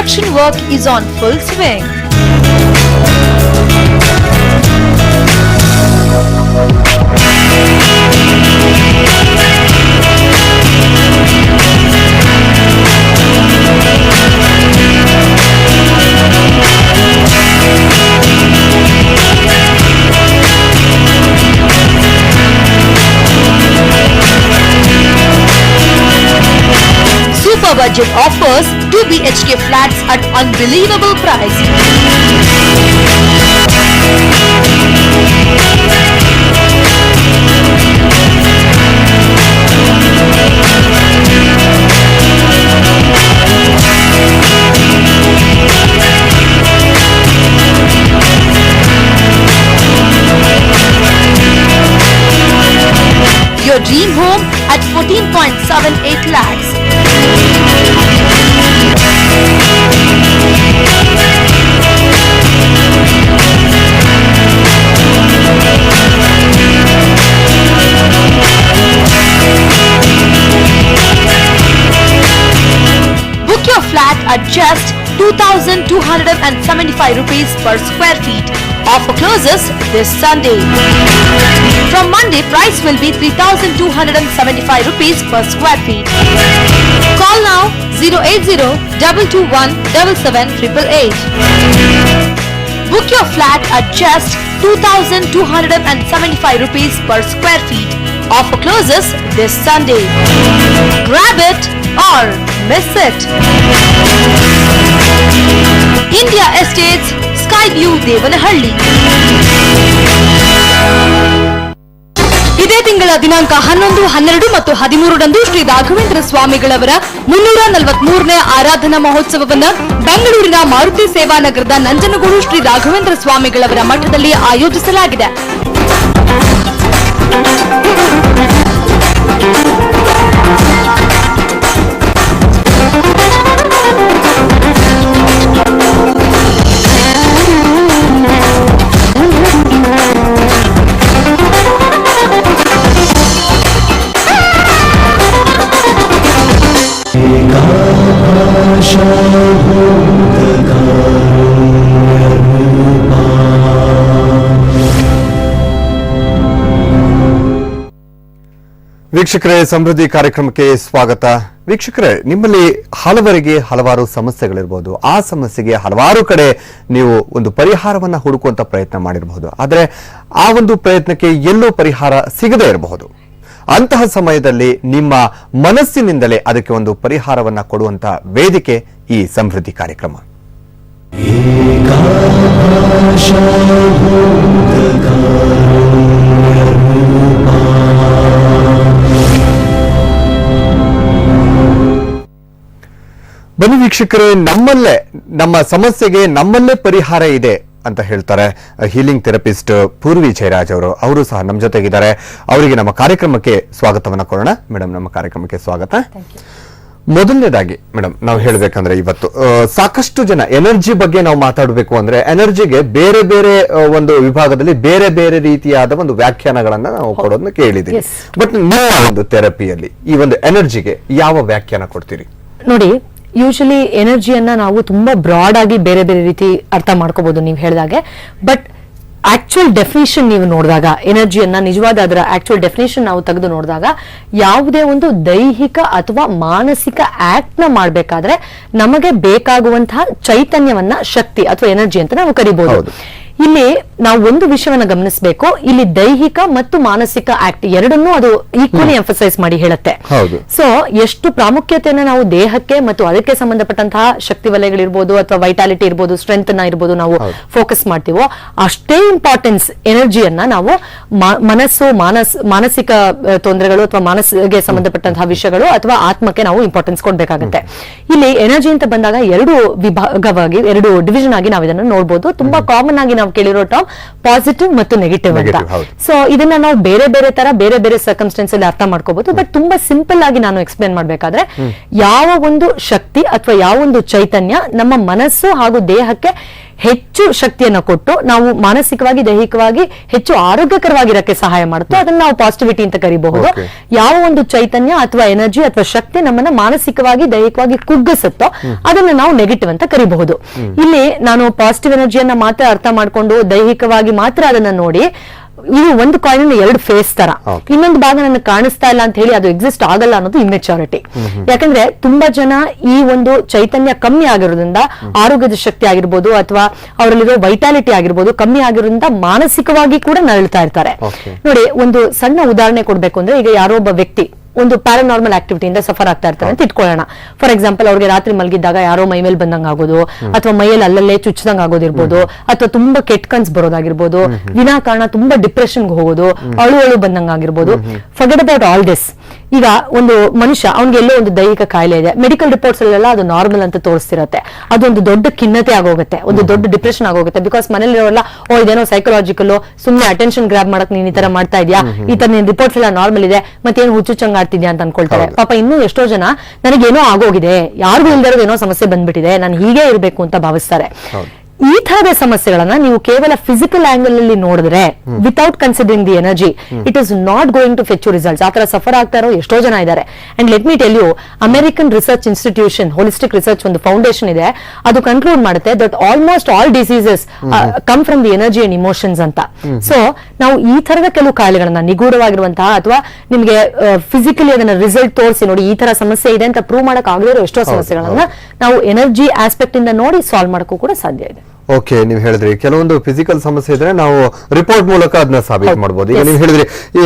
construction work is on full swing. Super budget offers 2 BHK flats at unbelievable price. Your dream home at 14.78 lakhs. Book your flat at just 2,275 rupees per square feet. Offer closes this Sunday. From Monday, price will be 3,275 rupees per square feet. Call now 080-221-77888. Book your flat at just 2,275 rupees per square feet. Offer closes this Sunday. Grab it or miss it. India Estates, Skyview, Devanahalli. ಇದೇ ತಿಂಗಳ ದಿನಾಂಕ 11, 12 ಮತ್ತು 13ರಂದು ಶ್ರೀ ರಾಘವೇಂದ್ರ ಸ್ವಾಮಿಗಳವರ 343ನೇ ಆರಾಧನಾ ಮಹೋತ್ಸವವನ್ನು ಬೆಂಗಳೂರಿನ ಮಾರುತಿ ಸೇವಾನಗರದ ನಂಜನಗೂಡು ಶ್ರೀ ರಾಘವೇಂದ್ರ ಸ್ವಾಮಿಗಳವರ ಮಠದಲ್ಲಿ ಆಯೋಜಿಸಲಾಗಿದೆ. ವೀಕ್ಷಕರೇ, ಸಮೃದ್ಧಿ ಕಾರ್ಯಕ್ರಮಕ್ಕೆ ಸ್ವಾಗತ. ವೀಕ್ಷಕರೇ, ನಿಮ್ಮಲ್ಲಿ ಹಲವರಿಗೆ ಹಲವಾರು ಸಮಸ್ಯೆಗಳಿರಬಹುದು. ಆ ಸಮಸ್ಯೆಗೆ ಹಲವಾರು ಕಡೆ ನೀವು ಒಂದು ಪರಿಹಾರವನ್ನ ಹುಡುಕುವಂತ ಪ್ರಯತ್ನ ಮಾಡಿರಬಹುದು. ಆದರೆ ಆ ಒಂದು ಪ್ರಯತ್ನಕ್ಕೆ ಎಲ್ಲೋ ಪರಿಹಾರ ಸಿಗದೇ ಇರಬಹುದು. ಅಂತಹ ಸಮಯದಲ್ಲಿ ನಿಮ್ಮ ಮನಸ್ಸಿನಿಂದಲೇ ಅದಕ್ಕೆ ಒಂದು ಪರಿಹಾರವನ್ನ ಕೊಡುವಂತ ವೇದಿಕೆ ಈ ಸಮೃದ್ಧಿ ಕಾರ್ಯಕ್ರಮ. ಬನ್ನಿ ವೀಕ್ಷಕರೇ, ನಮ್ಮಲ್ಲೇ ನಮ್ಮ ಸಮಸ್ಯೆಗೆ ನಮ್ಮಲ್ಲೇ ಪರಿಹಾರ ಇದೆ ಅಂತ ಹೇಳ್ತಾರೆ ಹೀಲಿಂಗ್ ಥೆರಪಿಸ್ಟ್ ಪೂರ್ವಿ ಜಯರಾಜ್ ಅವರು ಸಹ ನಮ್ಮ ಜೊತೆಗಿದ್ದಾರೆ. ಅವರಿಗೆ ನಮ್ಮ ಕಾರ್ಯಕ್ರಮಕ್ಕೆ ಸ್ವಾಗತವನ್ನ ಕೊಡೋಣ. ಮೇಡಮ್, ನಮ್ಮ ಕಾರ್ಯಕ್ರಮಕ್ಕೆ ಸ್ವಾಗತ. ಮೊದಲನೇದಾಗಿ ಮೇಡಮ್, ನಾವು ಹೇಳ್ಬೇಕಂದ್ರೆ ಇವತ್ತು ಸಾಕಷ್ಟು ಜನ ಎನರ್ಜಿ ಬಗ್ಗೆ ನಾವು ಮಾತಾಡಬೇಕು ಅಂದ್ರೆ ಎನರ್ಜಿಗೆ ಬೇರೆ ಬೇರೆ ಒಂದು ವಿಭಾಗದಲ್ಲಿ ಬೇರೆ ಬೇರೆ ರೀತಿಯಾದ ಒಂದು ವ್ಯಾಖ್ಯಾನಗಳನ್ನ ನಾವು ಕೊಡೋದನ್ನ ಕೇಳಿದ್ದೀವಿ. ಬಟ್ ನಿಮ್ಮ ಒಂದು ಥೆರಪಿಯಲ್ಲಿ ಈ ಒಂದು ಎನರ್ಜಿಗೆ ಯಾವ ವ್ಯಾಖ್ಯಾನ ಕೊಡ್ತೀರಿ? ನೋಡಿ, ಯೂಶಲಿ ಎನರ್ಜಿಯನ್ನ ನಾವು ತುಂಬಾ ಬ್ರಾಡ್ ಆಗಿ ಬೇರೆ ಬೇರೆ ರೀತಿ ಅರ್ಥ ಮಾಡ್ಕೋಬಹುದು ನೀವು ಹೇಳಿದಾಗೆ. ಬಟ್ ಆಕ್ಚುಯಲ್ ಡೆಫಿನೇಷನ್ ನೀವು ನೋಡಿದಾಗ, ಎನರ್ಜಿಯನ್ನ ನಿಜವಾದ ಅದರ ಆಕ್ಚುಯಲ್ ಡೆಫಿನೇಷನ್ ನಾವು ತೆಗೆದು ನೋಡಿದಾಗ, ಯಾವುದೇ ಒಂದು ದೈಹಿಕ ಅಥವಾ ಮಾನಸಿಕ ಆಕ್ಟ್ ನ ಮಾಡಬೇಕಾದ್ರೆ ನಮಗೆ ಬೇಕಾಗುವಂತಹ ಚೈತನ್ಯವನ್ನ ಶಕ್ತಿ ಅಥವಾ ಎನರ್ಜಿ ಅಂತ ನಾವು ಕರಿಬಹುದು. ಇಲ್ಲಿ ನಾವು ಒಂದು ವಿಷಯವನ್ನ ಗಮನಿಸಬೇಕು. ಇಲ್ಲಿ ದೈಹಿಕ ಮತ್ತು ಮಾನಸಿಕ ಆಕ್ಟ್ ಎರಡನ್ನೂ ಅದು ಈಕ್ವಲಿ ಎಂಫಸೈಸ್ ಮಾಡಿ ಹೇಳುತ್ತೆ. ಸೊ ಎಷ್ಟು ಪ್ರಾಮುಖ್ಯತೆಯನ್ನ ನಾವು ದೇಹಕ್ಕೆ ಮತ್ತು ಅದಕ್ಕೆ ಸಂಬಂಧಪಟ್ಟಂತಹ ಶಕ್ತಿ ವಲಯಗಳಿರ್ಬೋದು ಅಥವಾ ವೈಟಾಲಿಟಿ ಇರ್ಬೋದು, ಸ್ಟ್ರೆಂತ್ ನ ಇರ್ಬೋದು ನಾವು ಫೋಕಸ್ ಮಾಡ್ತೀವೋ, ಅಷ್ಟೇ ಇಂಪಾರ್ಟೆನ್ಸ್ ಎನರ್ಜಿಯನ್ನ ನಾವು ಮನಸ್ಸು, ಮಾನಸಿಕ ತೊಂದರೆಗಳು ಅಥವಾ ಮನಸ್ಸಿಗೆ ಸಂಬಂಧಪಟ್ಟಂತಹ ವಿಷಯಗಳು ಅಥವಾ ಆತ್ಮಕ್ಕೆ ನಾವು ಇಂಪಾರ್ಟೆನ್ಸ್ ಕೊಡ್ಬೇಕಾಗುತ್ತೆ. ಇಲ್ಲಿ ಎನರ್ಜಿ ಅಂತ ಬಂದಾಗ ಎರಡು ವಿಭಾಗವಾಗಿ, ಎರಡು ಡಿವಿಷನ್ ಆಗಿ ನಾವು ಇದನ್ನು ನೋಡಬಹುದು. ತುಂಬಾ ಕಾಮನ್ ಆಗಿ ನಾವು ಕೇಳಿರೋ ಟರ್ಮ್ ಪಾಸಿಟಿವ್ ಮತ್ತು ನೆಗೆಟಿವ್ ಅಂತ. ಸೊ ಇದನ್ನ ನಾವು ಬೇರೆ ಬೇರೆ ತರ ಬೇರೆ ಬೇರೆ ಸರ್ಕಮ್ಸ್ಟೆನ್ಸ್ ಅಲ್ಲಿ ಅರ್ಥ ಮಾಡ್ಕೋಬಹುದು. ಬಟ್ ತುಂಬಾ ಸಿಂಪಲ್ ಆಗಿ ನಾನು ಎಕ್ಸ್ಪ್ಲೇನ್ ಮಾಡ್ಬೇಕಾದ್ರೆ, ಯಾವ ಒಂದು ಶಕ್ತಿ ಅಥವಾ ಯಾವ ಒಂದು ಚೈತನ್ಯ ನಮ್ಮ ಮನಸ್ಸು ಹಾಗೂ ದೇಹಕ್ಕೆ ಹೆಚ್ಚು ಶಕ್ತಿಯನ್ನ ಕೊಟ್ಟು ನಾವು ಮಾನಸಿಕವಾಗಿ ದೈಹಿಕವಾಗಿ ಹೆಚ್ಚು ಆರೋಗ್ಯಕರವಾಗಿರಕ್ಕೆ ಸಹಾಯ ಮಾಡುತ್ತೋ ಅದನ್ನ ನಾವು ಪಾಸಿಟಿವಿಟಿ ಅಂತ ಕರಿಬಹುದು. ಯಾವ ಒಂದು ಚೈತನ್ಯ ಅಥವಾ ಎನರ್ಜಿ ಅಥವಾ ಶಕ್ತಿ ನಮ್ಮನ್ನ ಮಾನಸಿಕವಾಗಿ ದೈಹಿಕವಾಗಿ ಕುಗ್ಗಿಸುತ್ತೋ ಅದನ್ನ ನಾವು ನೆಗೆಟಿವ್ ಅಂತ ಕರಿಬಹುದು. ಇಲ್ಲಿ ನಾನು ಪಾಸಿಟಿವ್ ಎನರ್ಜಿಯನ್ನ ಮಾತ್ರ ಅರ್ಥ ಮಾಡ್ಕೊಂಡು ದೈಹಿಕವಾಗಿ ಮಾತ್ರ ಅದನ್ನ ನೋಡಿ ಇದು ಒಂದು ಕಾಯಿನ್ ಎರಡು ಫೇಸ್ ತರ, ಇನ್ನೊಂದು ಭಾಗ ನನಗೆ ಕಾಣಿಸ್ತಾ ಇಲ್ಲ ಅಂತ ಹೇಳಿ ಅದು ಎಕ್ಸಿಸ್ಟ್ ಆಗಲ್ಲ ಅನ್ನೋದು ಇಮ್ಮೆಚುರಿಟಿ. ಯಾಕಂದ್ರೆ ತುಂಬಾ ಜನ ಈ ಒಂದು ಚೈತನ್ಯ ಕಮ್ಮಿ ಆಗಿರೋದ್ರಿಂದ ಆರೋಗ್ಯದ ಶಕ್ತಿ ಆಗಿರ್ಬೋದು ಅಥವಾ ಅವರಲ್ಲಿರೋ ವೈಟಾಲಿಟಿ ಆಗಿರ್ಬೋದು ಕಮ್ಮಿ ಆಗಿರೋದ್ರಿಂದ ಮಾನಸಿಕವಾಗಿ ಕೂಡ ನರಳ್ತಾ ಇರ್ತಾರೆ. ನೋಡಿ, ಒಂದು ಸಣ್ಣ ಉದಾಹರಣೆ ಕೊಡ್ಬೇಕು ಅಂದ್ರೆ, ಈಗ ಯಾರೋ ಒಬ್ಬ ವ್ಯಕ್ತಿ ಒಂದು ಪ್ಯಾರಾನಾರ್ಮಲ್ ಆಕ್ಟಿವಿಟಿಯಿಂದ ಸಫರ್ ಆಗ್ತಾ ಇರ್ತಾರೆ ಅಂತ ಇಟ್ಕೊಳ್ಳೋಣ. ಫಾರ್ ಎಕ್ಸಾಂಪಲ್, ಅವ್ರಿಗೆ ರಾತ್ರಿ ಮಲಗಿದ್ದಾಗ ಯಾರೋ ಮೈ ಮೇಲೆ ಬಂದಂಗ ಆಗೋದು, ಅಥವಾ ಮೈಯಲ್ಲಿ ಅಲ್ಲಲ್ಲೇ ಚುಚ್ಚದಂಗ ಆಗೋದಿರ್ಬೋದು, ಅಥವಾ ತುಂಬಾ ಕೆಟ್ಟ ಕನ್ಸ್ ಬರೋದಾಗಿರ್ಬೋದು, ವಿನಾಕಾರಣ ತುಂಬಾ ಡಿಪ್ರೆಷನ್ಗೆ ಹೋಗೋದು, ಅಳು ಬಂದಂಗ ಆಗಿರ್ಬೋದು. Forget about all this. ಈಗ ಒಂದು ಮನುಷ್ಯ ಅವ್ನಿಗೆ ಎಲ್ಲೋ ಒಂದು ದೈಹಿಕ ಕಾಯಿಲೆ ಇದೆ, ಮೆಡಿಕಲ್ ರಿಪೋರ್ಟ್ಸ್ ಅಲ್ಲೆಲ್ಲ ಅದು ನಾರ್ಮಲ್ ಅಂತ ತೋರಿಸ್ತಿರತ್ತೆ, ಅದೊಂದು ದೊಡ್ಡ ಖಿನ್ನತೆ ಆಗೋಗುತ್ತೆ, ಒಂದು ದೊಡ್ಡ ಡಿಪ್ರೆಷನ್ ಆಗೋಗುತ್ತೆ. ಬಿಕಾಸ್ ಮನೇಲಿರೋಲ್ಲ, ಇದೇನೋ ಸೈಕಲಾಜಿಕಲ್, ಸುಮ್ಮನೆ ಅಟೆನ್ಷನ್ ಗ್ರಾಬ್ ಮಾಡಕ್ ನೀನ್ ಈ ತರ ಮಾಡ್ತಾ ಇದೆಯಾ, ಈ ತರ ನಿನ್ ರಿಪೋರ್ಟ್ಸ್ ಎಲ್ಲ ನಾರ್ಮಲ್ ಇದೆ, ಮತ್ತೇನು ಹುಚ್ಚುಚ್ಚಂಗ್ ಆಡ್ತಿದ್ಯಾ ಅಂತ ಅನ್ಕೊಳ್ತಾರೆ. ಪಾಪ ಇನ್ನೂ ಎಷ್ಟೋ ಜನ ನನಗೇನೋ ಆಗೋಗಿದೆ, ಯಾರಿಗೂ ಇಲ್ದಿರೋದು ಏನೋ ಸಮಸ್ಯೆ ಬಂದ್ಬಿಟ್ಟಿದೆ, ನಾನು ಹೀಗೆ ಇರಬೇಕು ಅಂತ ಭಾವಿಸ್ತಾರೆ. ಈ ತರದ ಸಮಸ್ಯೆಗಳನ್ನ ನೀವು ಕೇವಲ ಫಿಸಿಕಲ್ ಆಂಗಲ್ ಅಲ್ಲಿ ನೋಡಿದ್ರೆ, without considering the energy, it is not going to fetch you results. ಆತರ ಸಫರ್ ಆಗ್ತಾ ಇರೋ ಎಷ್ಟೋ ಜನ ಇದ್ದಾರೆ. And let me tell you, American research institution holistic research ಒಂದು ಫೌಂಡೇಶನ್ ಇದೆ, ಅದು ಕನ್ಕ್ಲೂಡ್ ಮಾಡುತ್ತೆ that almost all diseases come from the energy and emotions ಅಂತ. ಸೊ ನಾವು ಈ ತರದ ಕೆಲವು ಕಾಯಿಲೆಗಳನ್ನ, ನಿಗೂಢವಾಗಿರುವಂತಹ ಅಥವಾ ನಿಮಗೆ ಫಿಸಿಕಲಿ ಅದನ್ನ ರಿಸಲ್ಟ್ ತೋರಿಸಿ ನೋಡಿ ಈ ತರ ಸಮಸ್ಯೆ ಇದೆ ಅಂತ ಪ್ರೂವ್ ಮಾಡಕ್ ಆಗದಿರೋ ಎಷ್ಟೋ ಸಮಸ್ಯೆಗಳನ್ನ ನಾವು ಎನರ್ಜಿ ಆಸ್ಪೆಕ್ಟ್ ಇಂದ ನೋಡಿ ಸಾಲ್ವ್ ಮಾಡಕ್ಕೂ ಕೂಡ ಸಾಧ್ಯ ಇದೆ. ಓಕೆ, ನೀವು ಹೇಳಿದ್ರಿ ಕೆಲವೊಂದು ಫಿಸಿಕಲ್ ಸಮಸ್ಯೆ ಇದ್ರೆ ನಾವು ರಿಪೋರ್ಟ್ ಮೂಲಕ ಅದನ್ನ ಸಾಬೀತು ಮಾಡಬಹುದು. ಈಗ ನೀವು ಹೇಳಿದ್ರಿ ಈ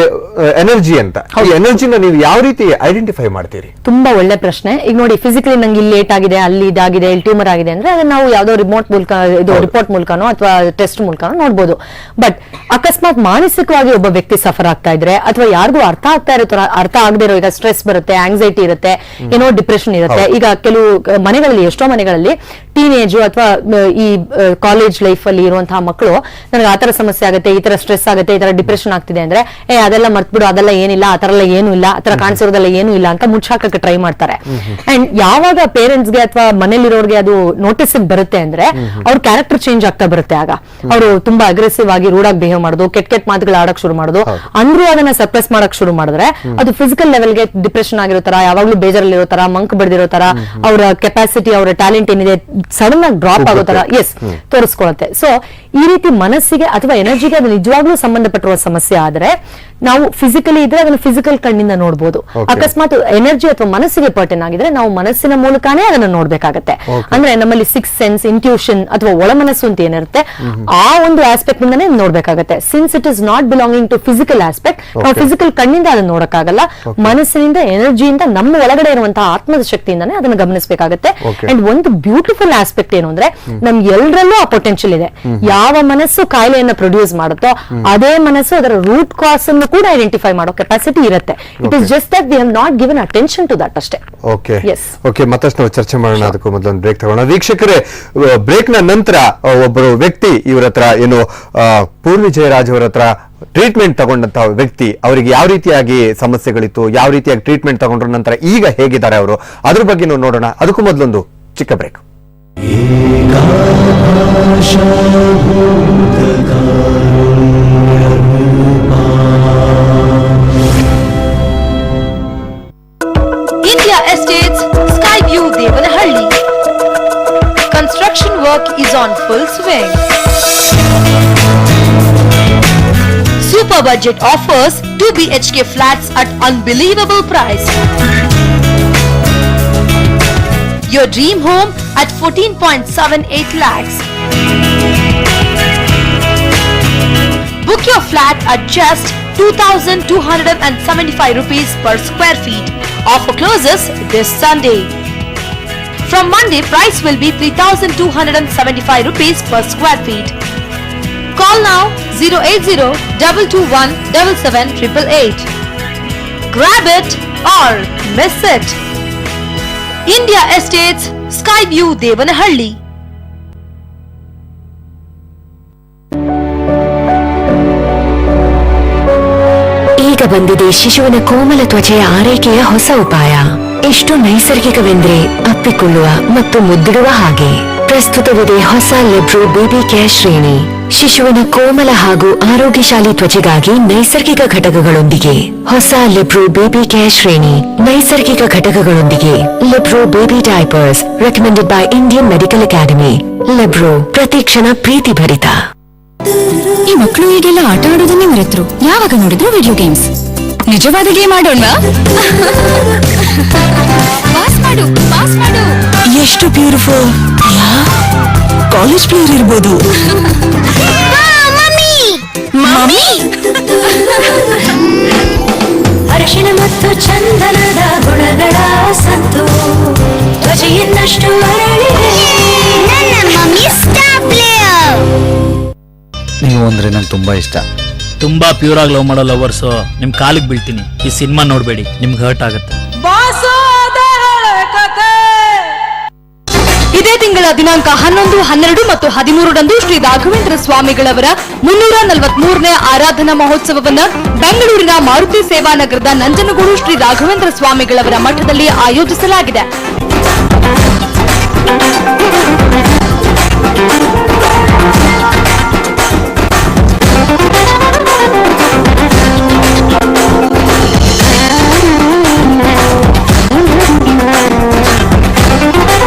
ಎನರ್ಜಿ ಅಂತ, ಈ ಎನರ್ಜಿನ ನೀವು ಯಾವ ರೀತಿ ಐಡೆಂಟಿಫೈ ಮಾಡ್ತೀರಿ? ತುಂಬಾ ಒಳ್ಳೆ ಪ್ರಶ್ನೆ. ಈಗ ನೋಡಿ, ಫಿಸಿಕಲಿ ನಂಗೆ ಇಲ್ಲಿ ಲೇಟ್ ಆಗಿದೆ, ಅಲ್ಲಿ ಇದಾಗಿದೆ, ಇಲ್ಲಿ ಟ್ಯೂಮರ್ ಆಗಿದೆ ಅಂದ್ರೆ ಅದನ್ನ ನಾವು ಯಾವ್ದೋ ರಿಮೋಟ್ ಮೂಲಕ, ಇದು ರಿಪೋರ್ಟ್ ಮೂಲಕನೋ ಅಥವಾ ಟೆಸ್ಟ್ ಮೂಲಕನೋ ನೋಡ್ಬೋದು. ಬಟ್ ಅಕಸ್ಮಾತ್ ಮಾನಸಿಕವಾಗಿ ಒಬ್ಬ ವ್ಯಕ್ತಿ ಸಫರ್ ಆಗ್ತಾ ಇದ್ರೆ, ಅಥವಾ ಯಾರಿಗೂ ಅರ್ಥ ಆಗದೆ ಇರೋ, ಈಗ ಸ್ಟ್ರೆಸ್ ಬರುತ್ತೆ, ಆಂಗ್ಸೈಟಿ ಇರುತ್ತೆ, ಏನೋ ಡಿಪ್ರೆಷನ್ ಇರುತ್ತೆ. ಈಗ ಕೆಲವು ಮನೆಗಳಲ್ಲಿ, ಎಷ್ಟೋ ಮನೆಗಳಲ್ಲಿ ಟೀನೇಜ್ ಅಥವಾ ಈ ಕಾಲೇಜ್ ಲೈಫ್ ಅಲ್ಲಿ ಇರುವಂತಹ ಮಕ್ಕಳು, ನನಗೆ ಆತರ ಸಮಸ್ಯೆ ಆಗುತ್ತೆ, ಈ ತರ ಸ್ಟ್ರೆಸ್ ಆಗುತ್ತೆ, ಈ ತರ ಡಿಪ್ರೆಷನ್ ಆಗ್ತಿದೆ ಅಂದ್ರೆ, ಅದೆಲ್ಲ ಮರ್ತ್ಬಿಡು, ಅದೆಲ್ಲ ಏನಿಲ್ಲ, ಆತರ ಎಲ್ಲ ಏನು ಇಲ್ಲ, ಆತರ ಕಾಣಿಸಿರೋದೆಲ್ಲ ಏನು ಇಲ್ಲ ಅಂತ ಮುಚ್ಚಾಕಕ್ಕೆ ಟ್ರೈ ಮಾಡ್ತಾರೆ. ಅಂಡ್ ಯಾವಾಗ ಪೇರೆಂಟ್ಸ್ ಗೆ ಅಥವಾ ಮನೇಲಿರೋರ್ಗೆ ಅದು ನೋಟಿಸ್ ಬರುತ್ತೆ ಅಂದ್ರೆ, ಅವ್ರ ಕ್ಯಾರೆಕ್ಟರ್ ಚೇಂಜ್ ಆಗ್ತಾ ಬರುತ್ತೆ. ಆಗ ಅವರು ತುಂಬಾ ಅಗ್ರೆಸಿವ್ ಆಗಿ ರೂಡ್ ಆಗಿ ಬಿಹೇವ್ ಮಾಡೋದು, ಕೆಟ್ಟ ಮಾತುಗಳು ಆಡಕ್ ಶುರು ಮಾಡೋದು, ಅಂದ್ರೂ ಅದನ್ನ ಸಪ್ರೆಸ್ ಮಾಡಕ್ ಶುರು ಮಾಡಿದ್ರೆ ಅದು ಫಿಸಿಕಲ್ ಲೆವೆಲ್ಗೆ ಡಿಪ್ರೆಷನ್ ಆಗಿರೋ ತರ, ಯಾವಾಗ್ಲೂ ಬೇಜಾರಲ್ಲಿರೋ ತರ, ಮಂಕ್ ಬೆಳೆದಿರೋ ತರ, ಅವರ ಕೆಪಾಸಿಟಿ, ಅವರ ಟ್ಯಾಲೆಂಟ್ ಏನಿದೆ ಸಡನ್ ಆಗಿ ಡ್ರಾಪ್ ಆಗೋ ತರ ತೋರಿಸ್ಕೊಳುತ್ತೆ. ಸೊ ಈ ರೀತಿ ಮನಸ್ಸಿಗೆ ಅಥವಾ ಎನರ್ಜಿಗೆ ಅದು ನಿಜವಾಗ್ಲೂ ಸಂಬಂಧಪಟ್ಟಿರುವ ಸಮಸ್ಯೆ ಆದ್ರೆ, ನಾವು ಫಿಸಿಕಲಿ ಇದ್ರೆ ಅದನ್ನು ಫಿಸಿಕಲ್ ಕಣ್ಣಿಂದ ನೋಡಬಹುದು. ಅಕಸ್ಮಾತ್ ಎನರ್ಜಿ ಅಥವಾ ಮನಸ್ಸಿಗೆ ಪರ್ಟನ್ ಆಗಿದ್ರೆ ನಾವು ಮನಸ್ಸಿನ ಮೂಲಕನೇ ಅದನ್ನ ನೋಡ್ಬೇಕಾಗತ್ತೆ. ಅಂದ್ರೆ ನಮ್ಮಲ್ಲಿ ಸಿಕ್ಸ್ ಸೆನ್ಸ್, ಇಂಟ್ಯೂಷನ್ ಅಥವಾ ಒಳ ಮನಸ್ಸು ಅಂತ ಏನಿರುತ್ತೆ, ಆ ಒಂದು ಆಸ್ಪೆಕ್ಟ್ ಇಂದಾನೇ ನೋಡ್ಬೇಕಾಗತ್ತೆ. Since it is not belonging to physical aspect, ನಾವು ಫಿಸಿಕಲ್ ಕಣ್ಣಿಂದ ಅದನ್ನ ನೋಡಕ್ಕಾಗಲ್ಲ. ಮನಸ್ಸಿನಿಂದ, ಎನರ್ಜಿಯಿಂದ, ನಮ್ಮ ಒಳಗಡೆ ಇರುವಂತಹ ಆತ್ಮದ ಶಕ್ತಿಯಿಂದಾನೇ ಅದನ್ನ ಗಮನಿಸಬೇಕಾಗತ್ತೆ. ಅಂಡ್ ಒಂದು ಬ್ಯೂಟಿಫುಲ್ ಆಸ್ಪೆಕ್ಟ್ ಏನು ಅಂದ್ರೆ, ನಮ್ ಎಲ್ಲರಲ್ಲೂ ಆ ಪೊಟೆನ್ಶಿಯಲ್ ಇದೆ. ಯಾವ ಮನಸ್ಸು ಕಾಯಿಲೆಯನ್ನ ಪ್ರೊಡ್ಯೂಸ್ ಮಾಡುತ್ತೋ ಅದೇ ಮನಸ್ಸು ಅದರ ರೂಟ್ ಕಾಸ್ ಅನ್ನು ಕೂಡ ಐಡೆಂಟಿಫೈ ಮಾಡೋ ಕೆಪಾಸಿಟಿ ಇರುತ್ತೆ. It is just that we have not given attention to that ಅಷ್ಟೇ. ಓಕೆ, ಮತ್ತಷ್ಟು ನಾವು ಚರ್ಚೆ ಮಾಡೋಣ. ಅದಕ್ಕೂ ಮೊದಲು ಒಂದು ಬ್ರೇಕ್ ತಗೋಣ. ವೀಕ್ಷಕರೇ, ಬ್ರೇಕ್ ನ ನಂತರ ಒಬ್ಬರು ವ್ಯಕ್ತಿ ಇವರ ಹತ್ರ ಏನು ಪೂರ್ವಿ ಜಯರಾಜ್ ಅವರ ಹತ್ರ ಟ್ರೀಟ್ಮೆಂಟ್ ತಗೊಂಡಂತಹ ವ್ಯಕ್ತಿ, ಅವರಿಗೆ ಯಾವ ರೀತಿಯಾಗಿ ಸಮಸ್ಯೆಗಳಿತ್ತು, ಯಾವ ರೀತಿಯಾಗಿ ಟ್ರೀಟ್ಮೆಂಟ್ ತಗೊಂಡ್ರ ನಂತರ ಈಗ ಹೇಗಿದ್ದಾರೆ ಅವರು, ಅದ್ರ ಬಗ್ಗೆ ನಾವು ನೋಡೋಣ. ಅದಕ್ಕೂ ಮೊದಲೊಂದು ಚಿಕ್ಕ break. India Estates, Skyview, Devanahalli. Construction work is on full swing. Super budget offers 2 BHK flats at unbelievable price. Your dream home at 14.78 lakhs. Book your flat at just 2,275 rupees per square feet. Offer closes this Sunday. From Monday, price will be 3,275 rupees per square feet. Call now 080-221-7788. Grab it or miss it. India Estates, Skyview, Devanahalli. ಈಗ ಬಂದಿದೆ ಶಿಶುವಿನ ಕೋಮಲ ತ್ವಚೆಯ ಆರೈಕೆಯ ಹೊಸ ಉಪಾಯ. ಎಷ್ಟು ನೈಸರ್ಗಿಕವೆಂದ್ರೆ ಅಪ್ಪಿಕೊಳ್ಳುವ ಮತ್ತು ಮುದ್ದಿಡುವ ಹಾಗೆ. ಪ್ರಸ್ತುತವಿದೆ ಹೊಸ ಲೆಬ್ರೋ baby care ಶ್ರೇಣಿ. ಶಿಶುವಿನ ಕೋಮಲ ಹಾಗೂ ಆರೋಗ್ಯಶಾಲಿ ತ್ವಚೆಗಾಗಿ ನೈಸರ್ಗಿಕ ಘಟಕಗಳೊಂದಿಗೆ ಹೊಸ ಲೆಬ್ರೋ ಬೇಬಿ ಕೇರ್ ಶ್ರೇಣಿ. ನೈಸರ್ಗಿಕ ಘಟಕಗಳೊಂದಿಗೆ Lebro baby diapers recommended by Indian medical academy. Lebro, ಪ್ರತಿ ಕ್ಷಣ ಪ್ರೀತಿ ಭರಿತ. ಈ ಮಕ್ಕಳು ಈಗೆಲ್ಲ ಆಟ ಆಡೋದನ್ನೇ ಮರೆತರು. ಯಾವಾಗ ನೋಡಿದ್ರು ವಿಡಿಯೋ ಗೇಮ್ಸ್. ನಿಜವಾದ ಗೇಮ್ ಆಡೋಣವಾ? ಪಾಸ್ ಮಾಡು, ಪಾಸ್ ಮಾಡು. ಎಷ್ಟು ಬ್ಯೂಟಿಫುಲ್. ಕಾಲೇಜ್ ಪ್ಲೇಯರ್ ಇರ್ಬೋದು. ಮಮ್ಮಿ ಅರಿಶಿನ ಮತ್ತು ಚಂದನದ ಗುಣಗಳ ಸತ್ತು ತ್ವಚೆಯನ್ನಷ್ಟು ಅರಳಿದೆ. ನನ್ನ ಮಮ್ಮಿ ಸ್ಟಾರ್ ಪ್ಲೇಯರ್. ನೀವು ಅಂದ್ರೆ ನಂಗೆ ತುಂಬಾ ಇಷ್ಟ. ತುಂಬಾ ಪ್ಯೂರ್ ಆಗಿ ಲವ್ ಮಾಡೋ ಲವರ್ಸು ನಿಮ್ ಕಾಲಿಗೆ ಬೀಳ್ತೀನಿ. ಈ ಸಿನಿಮಾ ನೋಡ್ಬೇಡಿ, ನಿಮ್ಗೆ ಹರ್ಟ್ ಆಗುತ್ತೆ. ಇದೇ ತಿಂಗಳ ದಿನಾಂಕ 11, 12 ಮತ್ತು 13ರಂದು ಶ್ರೀ ರಾಘವೇಂದ್ರ ಸ್ವಾಮಿಗಳವರ 343ನೇ ಆರಾಧನಾ ಮಹೋತ್ಸವವನ್ನು ಬೆಂಗಳೂರಿನ ಮಾರುತಿ ಸೇವಾನಗರದ ನಂಜನಗೂಡು ಶ್ರೀ ರಾಘವೇಂದ್ರ ಸ್ವಾಮಿಗಳವರ ಮಠದಲ್ಲಿ ಆಯೋಜಿಸಲಾಗಿದೆ.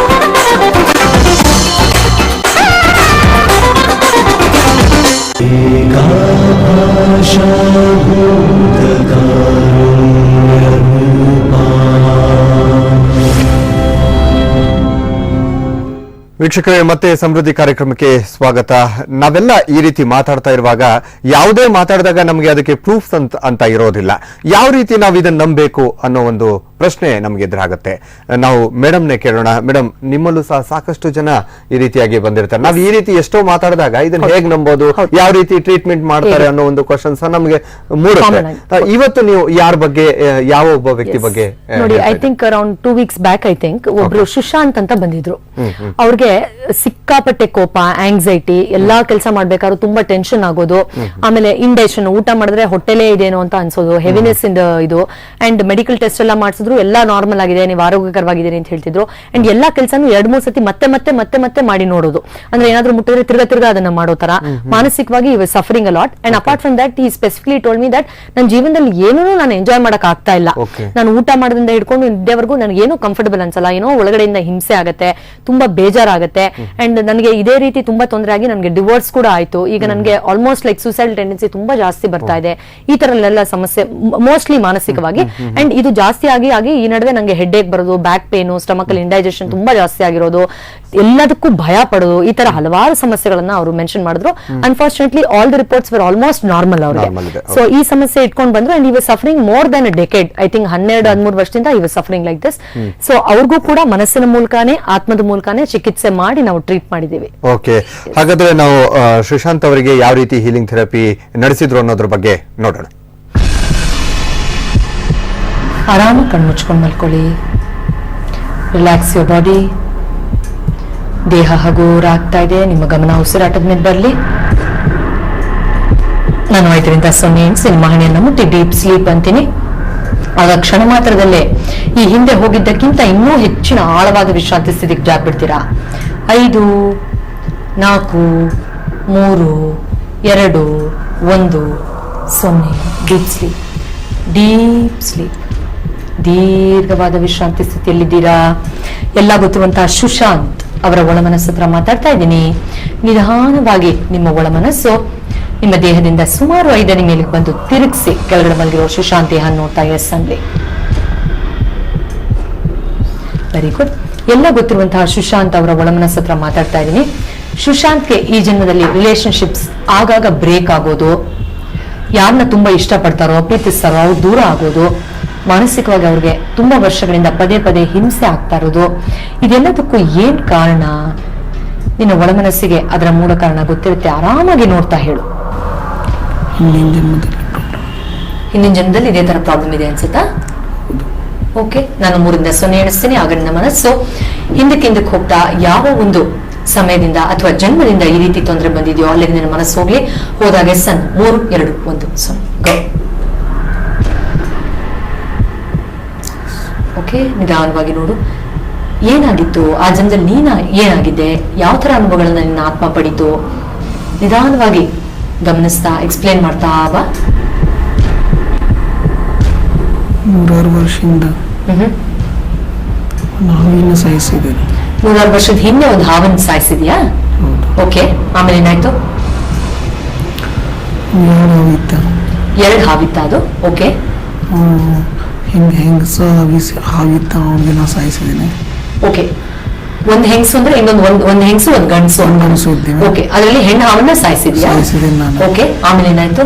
ವೀಕ್ಷಕರೇ, ಮತ್ತೆ ಸಮೃದ್ಧಿ ಕಾರ್ಯಕ್ರಮಕ್ಕೆ ಸ್ವಾಗತ. ನಾವೆಲ್ಲ ಈ ರೀತಿ ಮಾತಾಡ್ತಾ ಇರುವಾಗ ಯಾವುದೇ ಮಾತಾಡಿದಾಗ ನಮಗೆ ಅದಕ್ಕೆ ಪ್ರೂಫ್ಸ್ ಅಂತ ಇರೋದಿಲ್ಲ. ಯಾವ ರೀತಿ ನಾವು ಇದನ್ನ ನಂಬಬೇಕು ಅನ್ನೋ ಒಂದು ಪ್ರಶ್ನೆ ನಮಗೆ ಎದುರಾಗುತ್ತೆ. ನಾವು ಮೇಡಮ್ನೇ ಕೇಳೋಣ. ಮೇಡಮ್, ನಿಮ್ಮಲ್ಲೂ ಸಹ ಸಾಕಷ್ಟು ಜನ ಈ ರೀತಿಯಾಗಿ ಬಂದಿರ್ತಾರೆ. ನಾವು ಈ ರೀತಿ ಎಷ್ಟೋ ಮಾತಾಡಿದಾಗ ಇದನ್ನ ಹೇಗ್ ನಂಬೋದು, ಯಾವ ರೀತಿ ಟ್ರೀಟ್ಮೆಂಟ್ ಮಾಡ್ತಾರೆ ಅನ್ನೋ ಒಂದು ಕ್ವಶನ್ ಸಹ ನಮಗೆ ಮೂಡುತ್ತೆ. ಇವತ್ತು ನೀವು ಯಾರ ಬಗ್ಗೆ, ಯಾವ ಒಬ್ಬ ವ್ಯಕ್ತಿ ಬಗ್ಗೆ ನೋಡಿ, I think around 2 weeks back I think ಒಬ್ರು ಸುಶಾಂತ್ ಅಂತ ಬಂದಿದ್ರು. ಅವ್ರಿಗೆ ಸಿಕ್ಕಾಪಟ್ಟೆ ಕೋಪ, ಆಂಗ್ಸೈಟಿ, ಎಲ್ಲಾ ಕೆಲಸ ಮಾಡ್ಬೇಕಾದ್ರೂ ತುಂಬಾ ಟೆನ್ಷನ್ ಆಗೋದು, ಆಮೇಲೆ ಇಂಡೈಜೆಷನ್, ಊಟ ಮಾಡಿದ್ರೆ ಹೊಟ್ಟೆಲೇ ಇದೇನೋ ಅಂತ ಅನ್ಸೋದು, ಹೆವಿನೆಸ್ ಇಂದ ಇದು. ಅಂಡ್ ಮೆಡಿಕಲ್ ಟೆಸ್ಟ್ ಎಲ್ಲ ಮಾಡಿಸಿದ್ರು, ಎಲ್ಲಾ ನಾರ್ಮಲ್ ಆಗಿದೆ, ನೀವು ಆರೋಗ್ಯಕರವಾಗಿದ್ದೀರಿ ಅಂತ ಹೇಳ್ತಿದ್ರು. ಅಂಡ್ ಎಲ್ಲಾ ಕೆಲಸನೂ 2-3 ಸತಿ ಮತ್ತೆ ಮಾಡಿ ನೋಡೋದು. ಅಂದ್ರೆ ಏನಾದ್ರೂ ಮುಟ್ಟಿದ್ರೆ ತಿರ್ಗಾ ಅದನ್ನ ಮಾಡೋ ತರ ಮಾನಸಿಕವಾಗಿ ಇವ್ suffering a lot. And apart from that, ಈ ಸ್ಪೆಸಿಫಿಕಲಿ ಟೋಲ್ಡ್ ಮಿ ದಟ್ ನನ್ನ ಜೀವನದಲ್ಲಿ ಏನೂ ನಾನು ಎಂಜಾಯ್ ಮಾಡಕ್ ಆಗ್ತಾ ಇಲ್ಲ. ನಾನು ಊಟ ಮಾಡೋದ್ರಿಂದ ಹಿಡ್ಕೊಂಡು ನಿದ್ದೆವರೆಗೂ ನನಗೆ ಏನೂ ಕಂಫರ್ಟಬಲ್ ಅನ್ಸಲ್ಲ. ಏನೋ ಒಳಗಡೆಯಿಂದ ಹಿಂಸೆ ಆಗುತ್ತೆ, ತುಂಬಾ ಬೇಜಾರಾಗುತ್ತೆ. ಅಂಡ್ ನನಗೆ ಇದೇ ರೀತಿ ತುಂಬಾ ತೊಂದರೆ ಆಗಿ ನನಗೆ ಡಿವೋರ್ಸ್ ಕೂಡ ಆಯ್ತು. ಈಗ ನನಗೆ ಆಲ್ಮೋಸ್ಟ್ ಲೈಕ್ ಸೂಸೈಡ್ ಟೆಂಡೆನ್ಸಿ ತುಂಬಾ ಜಾಸ್ತಿ ಬರ್ತಾ ಇದೆ. ಈ ತರ ಎಲ್ಲ ಸಮಸ್ಯೆ ಮೋಸ್ಟ್ಲಿ ಮಾನಸಿಕವಾಗಿ. ಅಂಡ್ ಇದು ಜಾಸ್ತಿ ಆಗಿ ಈ ನಡುವೆ ನಂಗೆ ಹೆಡ್ ಏಕ್ ಬರೋದು, ಬ್ಯಾಕ್ ಪೇನು, ಸ್ಟಮಕ್ ಅಲ್ಲಿ ಇಂಡೈಜೆಷನ್ ತುಂಬಾ ಜಾಸ್ತಿ ಆಗಿರೋದು, ಎಲ್ಲದಕ್ಕೂ ಭಯ ಪಡೋದು, ಈ ತರ ಹಲವಾರು ಸಮಸ್ಯೆಗಳನ್ನ ಅವರು ಮೆನ್ಷನ್ ಮಾಡಿದ್ರು. Unfortunately all the reports var almost normal ಅವರಿಗೆ. ಸೊ ಈ ಸಮಸ್ಯೆ ಇಟ್ಕೊಂಡು ಬಂದ್ರು. ಅಂಡ್ ಈ was suffering more than a decade. I think 12-13 ವರ್ಷದಿಂದ ಈ was suffering like this. So ಅವ್ರಿಗೂ ಕೂಡ ಮನಸ್ಸಿನ ಮೂಲಕನೇ, ಆತ್ಮದ ಮೂಲಕನೇ ಚಿಕಿತ್ಸೆ ಮಾಡಿ ನಾವು ಟ್ರೀಟ್ ಮಾಡಿದ್ದೀವಿ. ಓಕೆ, ಹಾಗಾದ್ರೆ ನಾವು ಸುಶಾಂತ್ ಅವರಿಗೆ ಯಾವ ರೀತಿ ಹೀಲಿಂಗ್ ಥೆರಪಿ ನಡೆಸಿದ್ರು ಅನ್ನೋದ್ರ ಬಗ್ಗೆ ನೋಡೋಣ. ಆರಾಮ ಕಣ್ಣು ಮುಚ್ಕೊಂಡು ಮಲ್ಕೊಳ್ಳಿ. Relax your body. ದೇಹ ಹಗುರ ಆಗ್ತಾ ಇದೆ. ನಿಮ್ಮ ಗಮನ ಉಸಿರಾಟದ ಮೇಲೆ ಬರಲಿ. ನಾನು 5ರಿಂದ 0 ನಿಮ್ಮ ಹಣೆಯನ್ನು ಮುಟ್ಟಿ ಡೀಪ್ ಸ್ಲೀಪ್ ಅಂತೀನಿ. ಆಗ ಕ್ಷಣ ಮಾತ್ರದಲ್ಲೇ ಈ ಹಿಂದೆ ಹೋಗಿದ್ದಕ್ಕಿಂತ ಇನ್ನೂ ಹೆಚ್ಚಿನ ಆಳವಾದ ವಿಶ್ರಾಂತಿ ಸ್ಥಿತಿಗೆ ಜಾಗ್ಬಿಡ್ತೀರಾ. 5, 4, 3, 2, 1, 0. Deep sleep, deep sleep. ದೀರ್ಘವಾದ ವಿಶ್ರಾಂತಿ ಸ್ಥಿತಿಯಲ್ಲಿದ್ದೀರಾ. ಎಲ್ಲ ಗೊತ್ತಿರುವಂತಹ ಸುಶಾಂತ್ ಅವರ ಒಳಮನಸ್ಸು ಹತ್ರ ಮಾತಾಡ್ತಾ ಇದ್ದೀನಿ. ನಿಧಾನವಾಗಿ ನಿಮ್ಮ ಒಳಮನಸ್ಸು ನಿಮ್ಮ ದೇಹದಿಂದ ಸುಮಾರು 5 ಅಡಿ ಮೇಲೆ ಬಂದು ತಿರುಗಿಸಿ ಕೆಳಗಡೆ ಮಲಗಿರೋ ಸುಶಾಂತ್ ದೇಹ ನೋಡ್ತಾ ಎಸ್ ಅನ್ಲಿ. Very good. ಎಲ್ಲ ಗೊತ್ತಿರುವಂತಹ ಸುಶಾಂತ್ ಅವರ ಒಳಮನಸ್ಸು ಹತ್ರ ಮಾತಾಡ್ತಾ ಇದ್ದೀನಿ. ಸುಶಾಂತ್ಗೆ ಈ ಜನ್ಮದಲ್ಲಿ ರಿಲೇಶನ್ಶಿಪ್ಸ್ ಆಗಾಗ ಬ್ರೇಕ್ ಆಗೋದು, ಯಾರನ್ನ ತುಂಬಾ ಇಷ್ಟಪಡ್ತಾರೋ, ಪ್ರೀತಿಸ್ತಾರೋ ಅವ್ರು ದೂರ ಆಗೋದು, ಮಾನಸಿಕವಾಗಿ ಅವ್ರಿಗೆ ತುಂಬಾ ವರ್ಷಗಳಿಂದ ಪದೇ ಹಿಂಸೆ ಆಗ್ತಾ ಇರೋದು, ಇದೆಲ್ಲದಕ್ಕೂ ಏನ್ ಕಾರಣ? ನಿನ್ನ ಒಳಮನಸ್ಸಿಗೆ ಅದರ ಮೂಲ ಕಾರಣ ಗೊತ್ತಿರುತ್ತೆ. ಆರಾಮಾಗಿ ನೋಡ್ತಾ ಹೇಳು. ಹಿಂದಿನ ಜನ್ಮದಲ್ಲಿ ಇದೇ ತರ ಪ್ರಾಬ್ಲಮ್ ಇದೆ ಅನ್ಸುತ್ತಾ? ಓಕೆ, ನಾನು 3ರಿಂದ 0 ಎಣಿಸ್ತೀನಿ. ಆಗ ನನ್ನ ಮನಸ್ಸು ಹಿಂದಕ್ಕೆ ಹೋಗ್ತಾ ಯಾವ ಒಂದು ಸಮಯದಿಂದ ಅಥವಾ ಜನ್ಮದಿಂದ ಈ ರೀತಿ ತೊಂದರೆ ಬಂದಿದೆಯೋ ಅಲ್ಲಿಗೆ ನನ್ನ ಮನಸ್ಸು ಹೋಗ್ಲಿ. ಹೋದಾಗ 3, 2, 1, 0 ಗೋ. ಓಕೆ, ನಿಧಾನವಾಗಿ ನೋಡು. ಏನಾಗಿತ್ತು ಆ ಜನ್ಮದಲ್ಲಿ ನೀನ ಏನಾಗಿದೆ, ಯಾವ ತರ ಅನುಭವಗಳನ್ನ ನಿನ್ನ ಆತ್ಮ ಪಡಿತು, ನಿಧಾನವಾಗಿ ಗಮನಿಸ್ತಾ ಎಕ್ಸ್ಪ್ಲೇನ್ ಮಾಡ್ತಾ ಬಾ. 100 ವರ್ಷದಿಂದ ನಾವಿನ್ನು ಸಾಯಿಸಿದ್ದೇನೆ. 100 ವರ್ಷದ ಹಿಂದೆ ಒಂದು ಹಾವನ್ನು ಸಾಯಿಸಿದ್ಯಾ? ಓಕೆ, ಆಮೇಲೆ ಏನಾಯ್ತು? 2 ಹಾವಿತ್ತ ಅದು? ಓಕೆ, ಹೆಂಗಸ ಹಾವಿತ್ತ ಅವ್ನಿಗೆ ನಾ ಸಾಯಿಸಿದ್ದೇನೆ. ಓಕೆ, ಒಂದ್ ಹೆಂಗಸು ಅಂದ್ರೆ ಇನ್ನೊಂದು ಒಂದ್ ಹೆಂಗಸು ಒಂದ್ ಗಂಡಸು. ಒಂದ್ ಗಂಡಸು ಇದ್ದೀವಿ. ಓಕೆ, ಅದರಲ್ಲಿ ಹೆಣ್ಣು ಹಾವನ್ನ ಸಾಯಿಸಿದ್ಯಾ? ಸಾಯಿಸಿದ್ದೇನೆ ನಾನು. ಓಕೆ, ಆಮೇಲೆ ಏನಾಯ್ತು?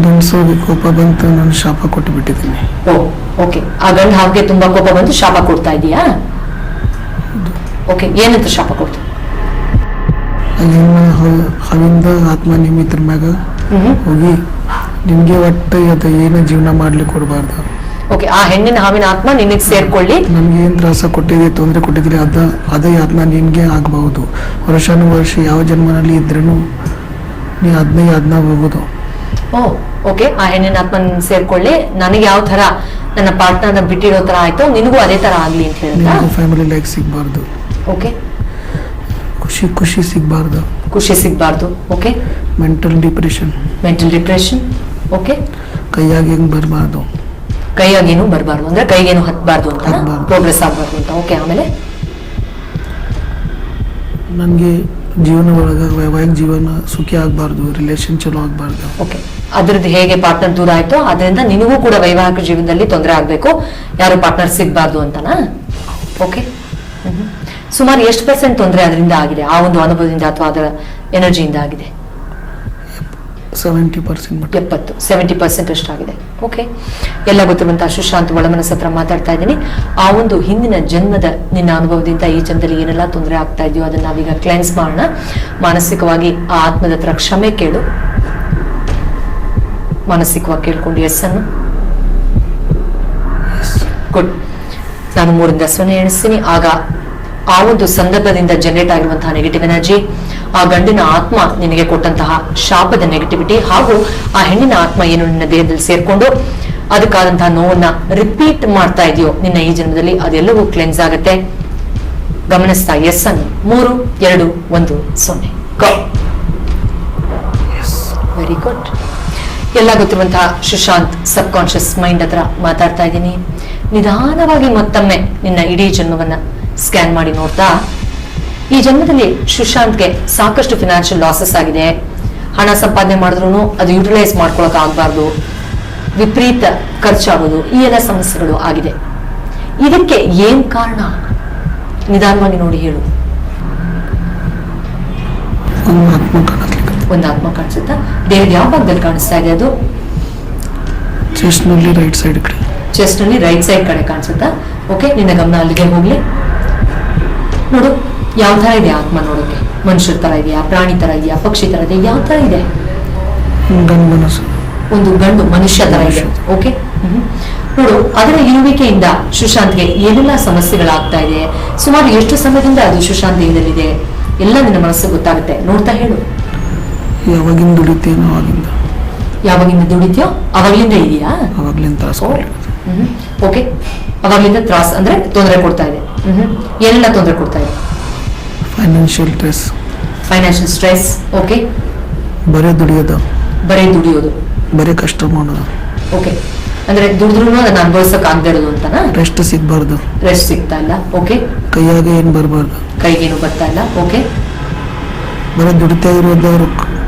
ಗಂಡಸೋಗಿ ಕೋಪ ಬಂತು, ನಾನು ಶಾಪ ಕೊಟ್ಟು ಬಿಟ್ಟಿದ್ದೀನಿ. ಓ ಓಕೆ, ಆ ಗಂಡ ಹಾವಿಗೆ ತುಂಬಾ ಕೋಪ ಬಂದು ಶಾಪ ಕೊಡ್ತಾ ಇದೀಯಾ? ಓಕೆ, ಏನಂತ ಶಾಪ ಕೊಡ್ತು? ಅಲ್ಲಿಂದ ಆತ್ಮ ನಿಮಿತ್ರ ಮ್ಯಾಗ ಹೋಗಿ ನಿಮ್ಗೆ ಒಟ್ಟು ಅದು ಏನು ಜೀವನ ಮಾಡ್ಲಿಕ್ಕೆ ಕೊಡಬಾರ್ದು. ಓಕೆ, ಆ ಹೆಣ್ಣಿನ ಹಾವಿನ ಆತ್ಮ ನಿನಗೆ ಸೇರ್ಕೊಳ್ಳಿ. ನನ್ಗೆ ಏನ್ ತ್ರಾಸ ಕೊಟ್ಟಿದೆ, ತೊಂದರೆ ಕೊಟ್ಟಿದ್ರೆ ಅದೇ ಆತ್ಮ ನಿನ್ಗೆ ಆಗಬಹುದು. ವರ್ಷಾನುವರ್ಷ ಯಾವ ಜನ್ಮನಲ್ಲಿ ಇದ್ರೂ ನೀ ಅದನ್ನ ಹೋಗುದು. ಓ ಓಕೆ, ಆ ಹೆಣ್ಣಿನ ಆತ್ಮ ಸೇರ್ಕೊಳ್ಳಿ. ನನಗೆ ಯಾವ ತರ ನನ್ನ ಪಾರ್ಟ್ನರ್ನ ಬಿಟ್ಟಿರೋ ತರ ಆಯ್ತು, ನಿನಗೂ ಅದೇ ತರ ಆಗ್ಲಿ ಅಂತ ಹೇಳಿದ. Family life ಸಿಗ್ಬಾರ್ದು. ಓಕೆ, ಖುಷಿ ಸಿಗ್ಬಾರ್ದು. ಖುಷಿ ಸಿಗ್ಬಾರ್ದು. Okay, mental depression. ಓಕೆ, ಕೈಯಾಗಿ ಹೆಂಗ್ ಬರಬಾರ್ದು, ಕೈಯಾಗೇನು ಬರಬಾರ್ದು ಅಂದ್ರೆ ಕೈಗೇನು ಹತ್ಬಾರ್ದು ಅಂತ, ಹತ್ಬಾರ್ದು. ಪ್ರೋಗ್ರೆಸ್ ಆಗ್ಬಾರ್ದು ಅಂತ. ಓಕೆ, ಆಮೇಲೆ ನನ್ಗೆ ಜೀವನ ಒಳಗ ವೈವಾಹಿಕ ಜೀವನ ಸುಖಿ ಆಗ್ಬಾರ್ದು, ರಿಲೇಶನ್ ಚಲೋ ಆಗ್ಬಾರ್ದು. ಓಕೆ, ಅದ್ರದ್ದು ಹೇಗೆ ಪಾರ್ಟ್ನರ್ ದೂರ ಆಯ್ತು ಅದರಿಂದ ನಿನಗೂ ಕೂಡ ವೈವಾಹಿಕ ಜೀವನದಲ್ಲಿ ತೊಂದರೆ ಆಗ್ಬೇಕು, ಯಾರು ಪಾರ್ಟ್ನರ್ ಸಿಗ್ಬಾರ್ದು ಅಂತನಾ? ಓಕೆ, ಸುಮಾರು ಎಷ್ಟು % ತೊಂದರೆ ಅದರಿಂದ ಆಗಿದೆ, ಆ ಒಂದು ಅನುಭವದಿಂದ ಅಥವಾ ಅದರ ಎನರ್ಜಿಯಿಂದ ಆಗಿದೆ? 70%. 70% ಅಷ್ಟಾಗಿದೆ. ಓಕೆ, ಎಲ್ಲ ಗೊತ್ತಿರುವಂತಹ ಸುಶಾಂತ್ ಒಳಮನಸ್ಸು ಹತ್ರ ಮಾತಾಡ್ತಾ ಇದ್ದೀನಿ. ಆ ಒಂದು ಹಿಂದಿನ ಜನ್ಮದ ನಿನ್ನ ಅನುಭವದಿಂದ ಈ ಜನ್ಮದಲ್ಲಿ ಏನೆಲ್ಲ ತೊಂದರೆ ಆಗ್ತಾ ಇದೆಯೋ ಅದನ್ನ ನಾವೀಗ ಕ್ಲೆನ್ಸ್ ಮಾಡೋಣ. ಮಾನಸಿಕವಾಗಿ ಆ ಆತ್ಮದ ಹತ್ರ ಕ್ಷಮೆ ಕೇಳು. ಮಾನಸಿಕವಾಗಿ ಕೇಳ್ಕೊಂಡು ಎಸ್ ಅನ್ನು. ಗುಡ್. ನಾನು 3 ರಿಂದ 0 ಎಣಿಸ್ತೀನಿ. ಆಗ ಆ ಒಂದು ಸಂದರ್ಭದಿಂದ ಜನರೇಟ್ ಆಗಿರುವಂತಹ ನೆಗೆಟಿವ್ ಎನರ್ಜಿ, ಆ ಗಂಡಿನ ಆತ್ಮ ನಿನಗೆ ಕೊಟ್ಟಂತಹ ಶಾಪದ ನೆಗೆಟಿವಿಟಿ, ಹಾಗೂ ಆ ಹೆಣ್ಣಿನ ಆತ್ಮ ಏನು ನಿನ್ನ ದೇಹದಲ್ಲಿ ಸೇರ್ಕೊಂಡು ಅದಕ್ಕಾದಂತಹ ನೋವನ್ನ ರಿಪೀಟ್ ಮಾಡ್ತಾ ಇದೆಯೋ ನಿನ್ನ ಈ ಜನ್ಮದಲ್ಲಿ, ಅದೆಲ್ಲವೂ ಕ್ಲೆನ್ಸ್ ಆಗುತ್ತೆ. ಗಮನಿಸ್ತಾ ಎಸ್ ಅನ್ನು. 3, 2, 1, 0 ಗೋ. Very good. ಎಲ್ಲ ಗೊತ್ತಿರುವಂತಹ ಸುಶಾಂತ್ ಸಬ್ ಕಾನ್ಶಿಯಸ್ ಮೈಂಡ್ ಹತ್ರ ಮಾತಾಡ್ತಾ ಇದ್ದೀನಿ. ನಿಧಾನವಾಗಿ ಮತ್ತೊಮ್ಮೆ ನಿನ್ನ ಇಡೀ ಜನ್ಮವನ್ನ ಸ್ಕ್ಯಾನ್ ಮಾಡಿ ನೋಡ್ತಾ, ಈ ಜನ್ಮದಲ್ಲಿ ಸುಶಾಂತ್ಗೆ ಸಾಕಷ್ಟು ಫಿನಾನ್ಷಿಯಲ್ ಲಾಸಸ್ ಆಗಿದೆ. ಹಣ ಸಂಪಾದನೆ ಮಾಡಿದ್ರು ಅದು ಯುಟಿಲೈಸ್ ಮಾಡ್ಕೊಳಕ್ ಆಗ್ಬಾರ್ದು, ವಿಪರೀತ ಖರ್ಚಾಗೋದು, ಈ ಎಲ್ಲ ಸಮಸ್ಯೆಗಳು ಆಗಿದೆ. ಇದಕ್ಕೆ ಏನ್ ಕಾರಣ? ನಿಧಾನವಾಗಿ ನೋಡಿ ಹೇಳು. ಒಂದು ಆತ್ಮ ಕಾಣಿಸುತ್ತಾ? ದೇಹದ ಯಾವ ಭಾಗದಲ್ಲಿ ಕಾಣಿಸ್ತಾ ಇದೆ ಅದು? ಚೆಸ್ಟ್ ನಲ್ಲಿ ರೈಟ್ ಸೈಡ್ ಕಡೆ. ಚೆಸ್ಟ್ ನಲ್ಲಿ ರೈಟ್ ಸೈಡ್ ಕಡೆ ಕಾಣಿಸುತ್ತಾ? ಓಕೆ, ನಿನ್ನ ಗಮನ ಅಲ್ಲಿಗೆ ಹೋಗ್ಲಿ. ನೋಡು, ಯಾವ ತರ ಇದೆ ಆತ್ಮ ನೋಡೋಕೆ? ಮನುಷ್ಯರ ತರ ಇದೆಯಾ, ಪ್ರಾಣಿ ತರ ಇದೆಯಾ, ಪಕ್ಷಿ ತರ ಇದೆಯಾ, ಯಾವ ತರ ಇದೆ? ಒಂದು ಗಂಡು ಮನುಷ್ಯ ತರ ಇದೆ. ಓಕೆ, ನೋಡು, ಅದರ ಇರುವಿಕೆಯಿಂದ ಸುಶಾಂತ್ಗೆ ಏನೆಲ್ಲ ಸಮಸ್ಯೆಗಳಾಗ್ತಾ ಇದೆ, ಸುಮಾರು ಎಷ್ಟು ಸಮಯದಿಂದ ಅದು ಸುಶಾಂತ್ ದೇಹದಲ್ಲಿದೆ, ಎಲ್ಲ ನಿನ್ನ ಮನಸ್ಸು ಗೊತ್ತಾಗುತ್ತೆ. ನೋಡ್ತಾ ಹೇಳು. ಯಾವಾಗಿಂದ ದುಡಿತೇನೋ ಅವಾಗಿಂದ. ಯಾವಾಗಿಂದ ದುಡಿತೀಯೋ ಅವಾಗ್ಲಿಂದ ಇದೆಯಾ? ಅವಾಗ್ಲಿಂದ ಓಕೆ, ಅವಾಗ್ಲಿಂದ ತ್ರಾಸ್ ಅಂದ್ರೆ ತೊಂದರೆ ಕೊಡ್ತಾ ಇದೆ. ಏನೆಲ್ಲ ತೊಂದರೆ ಕೊಡ್ತಾ ಇದೆ? Financial stress. ಓಕೆ, ಬರೇ ದುಡಿಯೋದು, ಬರೀ ಕಷ್ಟ ಮಾಡೋದು. ಓಕೆ, ಅಂದ್ರೆ ದುಡಿದ್ರು ಅದನ್ನ ಅನುಭವಿಸಕ್ ಆಗದೆ ಇರೋದು ಅಂತನಾ? ರೆಸ್ಟ್ ಸಿಗ್ಬಾರ್ದು, ರೆಸ್ಟ್ ಸಿಗ್ತಾ ಇಲ್ಲ. ಓಕೆ, ಕೈಯಾಗ ಏನ್ ಬರಬಾರ್ದು, ಕೈಗೇನು ಬರ್ತಾ ಇಲ್ಲ. ಓಕೆ, ಬರೀ ದುಡಿತಾ ಇರೋದವ್ರು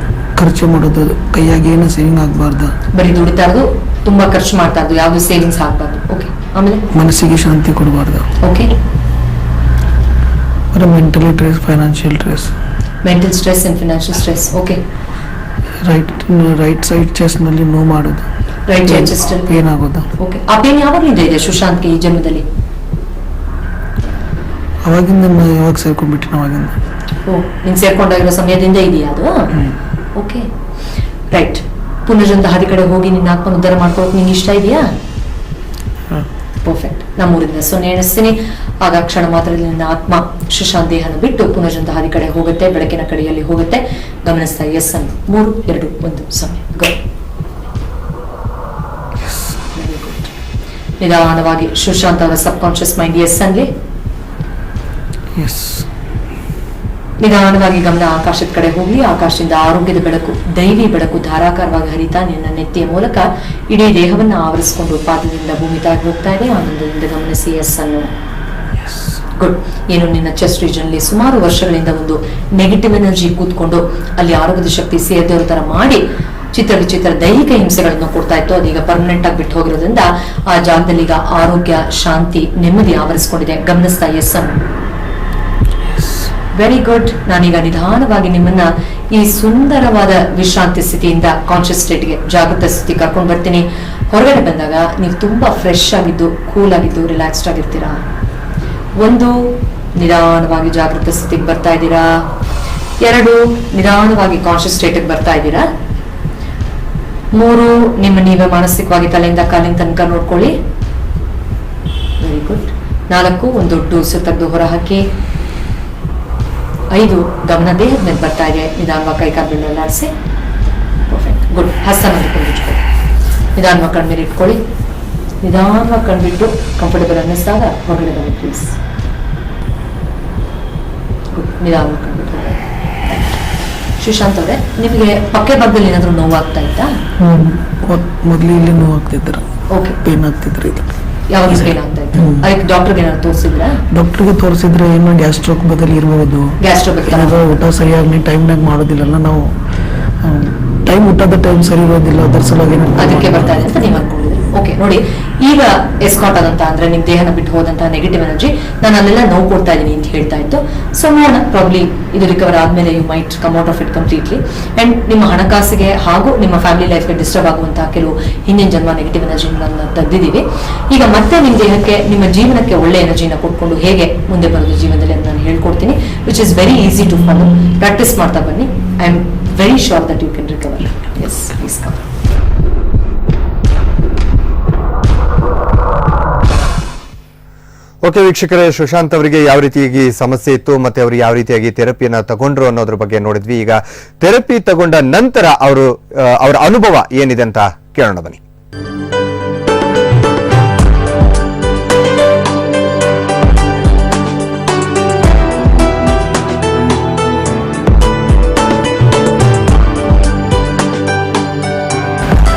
ಖರ್ಚು ಮಾಡೋದು, ಕೈಯಾಗ ಏನು ಸೇವಿಂಗ್ ಆಗ್ಬಾರ್ದು. ಬರೀ ದುಡಿತಾ ಇರೋದು, ತುಂಬಾ ಖರ್ಚು ಮಾಡ್ತಾ ಇರೋದು, ಯಾವ್ದು ಸೇವಿಂಗ್ಸ್ ಆಗ್ಬಾರ್ದು. ಓಕೆ, ಆಮೇಲೆ ಮನಸ್ಸಿಗೆ ಶಾಂತಿ ಕೊಡಬಾರ್ದು. ಓಕೆ, ಬರೀ mentally stress, financial stress. Mental stress and financial stress. Okay, right side chest ನಲ್ಲಿ ನೋವು ಮಾಡೋದು, ರೈಟ್ ಚೆಸ್ಟ್ ಪೇನ್ ಆಗೋದು. ಓಕೆ, ಆ ಪೇನ್ ಯಾವಾಗಲಿಂದ ಇದೆ ಸುಶಾಂತ್ಗೆ ಈ ಜನ್ಮದಲ್ಲಿ? ಅವಾಗಿಂದ ಯಾವಾಗ ಸೇರ್ಕೊಂಡ್ಬಿಟ್ಟಿನ ಅವಾಗಿಂದ. ಓ, ನೀನ್ ಸೇರ್ಕೊಂಡಾಗಿರೋ ಸಮಯದಿಂದ ಇದೆಯಾ ಅದು? Okay, right. ಪುನರ್ಜನ್ಮದ ಹಾದಿ ಕಡೆ ಹೋಗಿ ನಿನ್ನ ಆತ್ಮ ಉದ್ಧಾರ ಮಾಡ್ಕೊಳಕ್ ನಿಂಗೆ ಇಷ್ಟ ಇದೆಯಾ? ಪರ್ಫೆಕ್ಟ್. ನಾನು 3 ರಿಂದ 0 ಎಣಿಸ್ತೀನಿ. ಆಗ ಕ್ಷಣ ಮಾತ್ರದಲ್ಲಿ ನಿನ್ನ ಆತ್ಮ ಸುಶಾಂತ್ ದೇಹನ ಬಿಟ್ಟು ಪುನರ್ಜನ್ಮದ ಹಾದಿ ಕಡೆ ಹೋಗುತ್ತೆ, ಬೆಳಕಿನ ಕಡೆಯಲ್ಲಿ ಹೋಗುತ್ತೆ. ಗಮನಿಸ್ತಾ ಎಸ್ ಅನ್ನು. 3, 2, 1, 0 ಗೋ. ನಿಧಾನವಾಗಿ ಸುಶಾಂತ್ ಅವರ ಸಬ್ ಕಾನ್ಶಿಯಸ್ ಮೈಂಡ್ ಎಸ್ ಅನ್ಲಿ. ಎಸ್. ನಿಧಾನವಾಗಿ ಗಮನ ಆಕಾಶದ ಕಡೆ ಹೋಗ್ಲಿ. ಆಕಾಶದಿಂದ ಆರೋಗ್ಯದ ಬೆಳಕು, ದೈವಿ ಬೆಳಕು ಧಾರಾಕಾರವಾಗಿ ಹರಿತಾ ನಿನ್ನ ನೆತ್ತಿಯ ಮೂಲಕ ಇಡೀ ದೇಹವನ್ನು ಆವರಿಸಿಕೊಂಡು ಪಾದದಿಂದ ಭೂಮಿ ತಾಗಿ ಹೋಗ್ತಾ ಇದೆ. ಆನಂದದಿಂದ ಗಮನಿಸಿ ಎಸ್ ಅನ್ನು. ಗುಡ್. ಏನು ನಿನ್ನ ಚೆಸ್ಟ್ ರೀಜನ್ ಅಲ್ಲಿ ಸುಮಾರು ವರ್ಷಗಳಿಂದ ಒಂದು ನೆಗೆಟಿವ್ ಎನರ್ಜಿ ಕೂತ್ಕೊಂಡು ಅಲ್ಲಿ ಆರೋಗ್ಯದ ಶಕ್ತಿ ಸೇರಿದವರ ತರ ಮಾಡಿ ಚಿತ್ರ ವಿಚಿತ್ರ ದೈಹಿಕ ಹಿಂಸೆಗಳನ್ನು ಕೊಡ್ತಾ ಇತ್ತು. ಅದೀಗ ಪರ್ಮನೆಂಟ್ ಆಗಿ ಬಿಟ್ಟು ಹೋಗಿರೋದ್ರಿಂದ ಆ ಜಾಗದಲ್ಲಿ ಈಗ ಆರೋಗ್ಯ, ಶಾಂತಿ, ನೆಮ್ಮದಿ ಆವರಿಸಿಕೊಂಡಿದೆ. ಗಮನಿಸ್ತಾ ಎಸ್ ಅನ್ನು. Very good. ನಾನೀಗ ನಿಧಾನವಾಗಿ ನಿಮ್ಮನ್ನ ಈ ಸುಂದರವಾದ ವಿಶ್ರಾಂತಿ ಸ್ಥಿತಿಯಿಂದ ಕಾನ್ಶಿಯಸ್ ಸ್ಟೇಟ್ಗೆ, ಜಾಗೃತ ಸ್ಥಿತಿ ಕರ್ಕೊಂಡು ಬರ್ತೀನಿ. ಹೊರಗಡೆ ಬಂದಾಗ ನೀವು ತುಂಬಾ ಫ್ರೆಶ್ ಆಗಿದ್ದು, ಕೂಲ್ ಆಗಿದ್ದು, ರಿಲ್ಯಾಕ್ಸ್ಡ್ ಆಗಿರ್ತೀರಾ. 1, ನಿಧಾನವಾಗಿ ಜಾಗೃತ ಸ್ಥಿತಿಗೆ ಬರ್ತಾ ಇದ್ದೀರಾ. 2, ನಿಧಾನವಾಗಿ ಕಾನ್ಶಿಯಸ್ ಸ್ಟೇಟ್ಗೆ ಬರ್ತಾ ಇದ್ದೀರಾ. 3, ನಿಮ್ಮ ನೀವೇ ಮಾನಸಿಕವಾಗಿ ತಲೆಯಿಂದ ಕಾಲಿನ ತನಕ ನೋಡ್ಕೊಳ್ಳಿ. Very good. 4, ಒಂದು ದೊಡ್ಡ ಉಸಿರು ತೆಗೆದು ಹೊರ ಹಾಕಿ. 5, ಗಮನ ದೇಹದ ಮೇಲೆ ಬರ್ತಾ ಇದೆ. ನಿಧಾನವಾಗಿ ಕೈ ಕಾಲು ಆಡಿಸಿ. ಪರ್ಫೆಕ್ಟ್. ಗುಡ್. ಹಸ್ತನ ಮುಚ್ಕೊಳ್ಳಿ. ನಿಧಾನವಾಗಿ ಕಣ್ಮೇಲೆ ಇಟ್ಕೊಳ್ಳಿ. ನಿಧಾನವಾಗಿ ಕಣ್ಬಿಟ್ಟು ಕಂಫರ್ಟಬಲ್ ಅನ್ನಿಸಿದಾಗ ಹೊರಗಡೆ ಬನ್ನಿ ಪ್ಲೀಸ್. ಗುಡ್. ನಿಧಾನವಾಗಿ ಕಣ್ಬಿಟ್ಟು. ಸುಶಾಂತ್ ಅವರೇ, ನಿಮಗೆ ಪಕ್ಕೆ ಭಾಗದಲ್ಲಿ ಏನಾದರೂ ನೋವಾಗ್ತಾ ಇತ್ತಾ? ಮೊದಲು ಇಲ್ಲಿ ನೋವು ಆಗ್ತಿದ್ರ, ಓಕೆ, ಪೇನ್ ಆಗ್ತಿದ್ರು. ಇದು ಯಾವಾಗ ಪೇನ್ ಆಗ್ತಾ ಇತ್ತು? ಅದಕ್ಕೆ ಡಾಕ್ಟರ್ಗೆ ಏನಾದ್ರು ತೋರಿಸಿದ್ರಾ? ಡಾಕ್ಟರ್ಗೆ ತೋರಿಸಿದ್ರೆ ಏನೋ ಗ್ಯಾಸ್ಟ್ರೋಕ್ ಬದಲು ಇರ್ಬೋದು. ಗ್ಯಾಸ್ಟ್ರೋಕ್ ಊಟ ಸರಿಯಾಗಿ ಟೈಮ್ನಾಗ ಮಾಡೋದಿಲ್ಲಲ್ಲ ನಾವು, ಊಟದ ಟೈಮ್ ಸರಿ ಇರೋದಿಲ್ಲ, ಅದರ ಸಲುವಾಗಿ ಅದಕ್ಕೆ ಬರ್ತಾ ಇದೆ ಅಂತ ನೀವು ಅನ್ಕೊಂಡಿದ್ರಿ. ಓಕೆ, ನೋಡಿ, ಈಗ ಎಸ್ಕಾಟ್ ಆದಂತ ಅಂದ್ರೆ ನಿಮ್ ದೇಹನ ಬಿಟ್ಟು ಹೋದಂತಹ ನೆಗೆಟಿವ್ ಎನರ್ಜಿ ನಾನು ಅಲ್ಲೆಲ್ಲ ನೋವು ಕೊಡ್ತಾ ಇದೀನಿ ಅಂತ ಹೇಳ್ತಾ ಇತ್ತು. ಸೊ ನೋಡೋಣ, ಪ್ರಾಬ್ಲಿ ಇದು ರಿಕವರ್ ಆದ್ಮೇಲೆ you might come out of it completely. And ನಿಮ್ಮ ಹಣಕಾಸಿಗೆ ಹಾಗೂ ನಿಮ್ಮ ಫ್ಯಾಮಿಲಿ ಲೈಫ್ಗೆ ಡಿಸ್ಟರ್ಬ್ ಆಗುವಂತಹ ಕೆಲವು ಹಿಂದಿನ ಜನ್ಮ ನೆಗೆಟಿವ್ ಎನರ್ಜಿಗಳನ್ನ ತೆಗೆದಿದ್ದೀವಿ. ಈಗ ಮತ್ತೆ ನಿಮ್ಮ ದೇಹಕ್ಕೆ, ನಿಮ್ಮ ಜೀವನಕ್ಕೆ ಒಳ್ಳೆ ಎನರ್ಜಿನ ಕೊಟ್ಕೊಂಡು ಹೇಗೆ ಮುಂದೆ ಬರೋದು ಜೀವನದಲ್ಲಿ ಅಂತ ನಾನು ಹೇಳ್ಕೊಡ್ತೀನಿ. Which is very easy to follow. Practice ಮಾಡ್ತಾ ಬನ್ನಿ. I am very sure that you can recover. Yes, please come. Okay ವೀಕ್ಷಕರೇ, ಸುಶಾಂತ್ ಅವರಿಗೆ ಯಾವ ರೀತಿಯಾಗಿ ಸಮಸ್ಯೆ ಇತ್ತು ಮತ್ತೆ ಅವರು ಯಾವ ರೀತಿಯಾಗಿ ಥೆರಪಿಯನ್ನ ತಗೊಂಡ್ರು ಅನ್ನೋದ್ರ ಬಗ್ಗೆ ನೋಡಿದ್ವಿ. ಈಗ ಥೆರಪಿ ತಗೊಂಡ ನಂತರ ಅವರ ಅನುಭವ ಏನಿದೆ ಅಂತ ಕೇಳೋಣ ಬನ್ನಿ.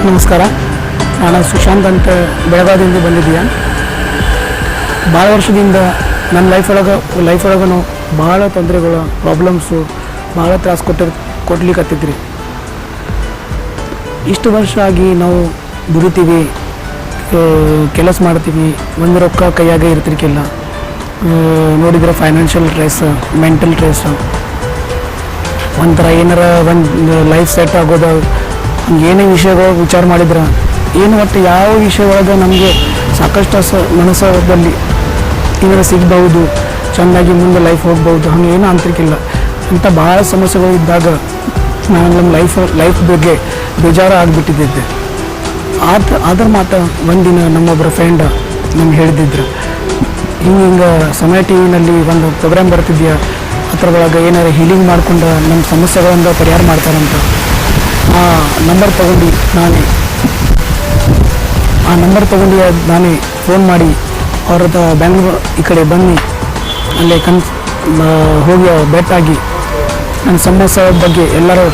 ನಮಸ್ಕಾರ, ನಾನು ಸುಶಾಂತ್ ಅಂತ ಬೆಳಗಾವಿಯಿಂದ ಬಂದಿದ್ದೀಯ. ಭಾಳ ವರ್ಷದಿಂದ ನನ್ನ ಲೈಫ್ ಒಳಗೂ ಭಾಳ ತೊಂದರೆಗಳು, ಪ್ರಾಬ್ಲಮ್ಸು, ಭಾಳ ತ್ರಾಸು ಕೊಡ್ಲಿಕ್ಕತ್ತಿದ್ರಿ. ಇಷ್ಟು ವರ್ಷ ಆಗಿ ನಾವು ದುಡಿತೀವಿ, ಕೆಲಸ ಮಾಡ್ತೀವಿ, ಒಂದು ರೊಕ್ಕ ಕೈಯಾಗೆ ಇರ್ತಿರ್ಕಿಲ್ಲ. ನೋಡಿದರೆ ಫೈನಾನ್ಷಿಯಲ್ ಸ್ಟ್ರೆಸ್, ಮೆಂಟಲ್ ಸ್ಟ್ರೆಸ್, ಒಂಥರ ಏನಾರ ಒಂದು ಲೈಫ್ ಸೆಟ್ ಆಗೋದು, ಏನೇ ವಿಷಯಗಳು ವಿಚಾರ ಮಾಡಿದ್ರೆ ಏನು ಒಟ್ಟು ಯಾವ ವಿಷಯ ಒಳಗೆ ನಮಗೆ ಸಾಕಷ್ಟು ಮನಸ್ಸಲ್ಲಿ ಏನಾರ ಸಿಗ್ಬಹುದು, ಚೆಂದಾಗಿ ಮುಂದೆ ಲೈಫ್ ಹೋಗ್ಬೋದು, ಹಂಗೆ ಏನೂ ಅಂತಿರ್ಕಿಲ್ಲ ಅಂತ ಭಾಳ ಸಮಸ್ಯೆಗಳು ಇದ್ದಾಗ ನಾನು ನಮ್ಮ ಲೈಫ್ ಬಗ್ಗೆ ಬೇಜಾರು ಆಗಿಬಿಟ್ಟಿದ್ದೆ. ಆದ್ರೆ ಮಾತ್ರ ಒಂದಿನ ನಮ್ಮೊಬ್ಬರ ಫ್ರೆಂಡ್ ನಮ್ಗೆ ಹೇಳಿದ್ರು, ಹಿಂಗೆ ಸಮಯ ಟಿ ವಿನಲ್ಲಿ ಒಂದು ಪ್ರೋಗ್ರಾಮ್ ಬರ್ತಿದ್ಯಾ, ಅದ್ರೊಳಗೆ ಏನಾರು ಹೀಲಿಂಗ್ ಮಾಡ್ಕೊಂಡು ನಮ್ಮ ಸಮಸ್ಯೆಗಳಿಂದ ಪರಿಹಾರ ಮಾಡ್ತಾರಂತ. ಆ ನಂಬರ್ ತೊಗೊಂಡು ನಾನೇ ಫೋನ್ ಮಾಡಿ ಅವ್ರದ್ದು ಬೆಂಗಳೂರು ಈ ಕಡೆ ಬನ್ನಿ, ಅಲ್ಲೇ ಹೋಗಿ ಭೇಟಿಯಾಗಿ ನನ್ನ ಸಮಸ್ಯೆ ಬಗ್ಗೆ, ಎಲ್ಲರೂ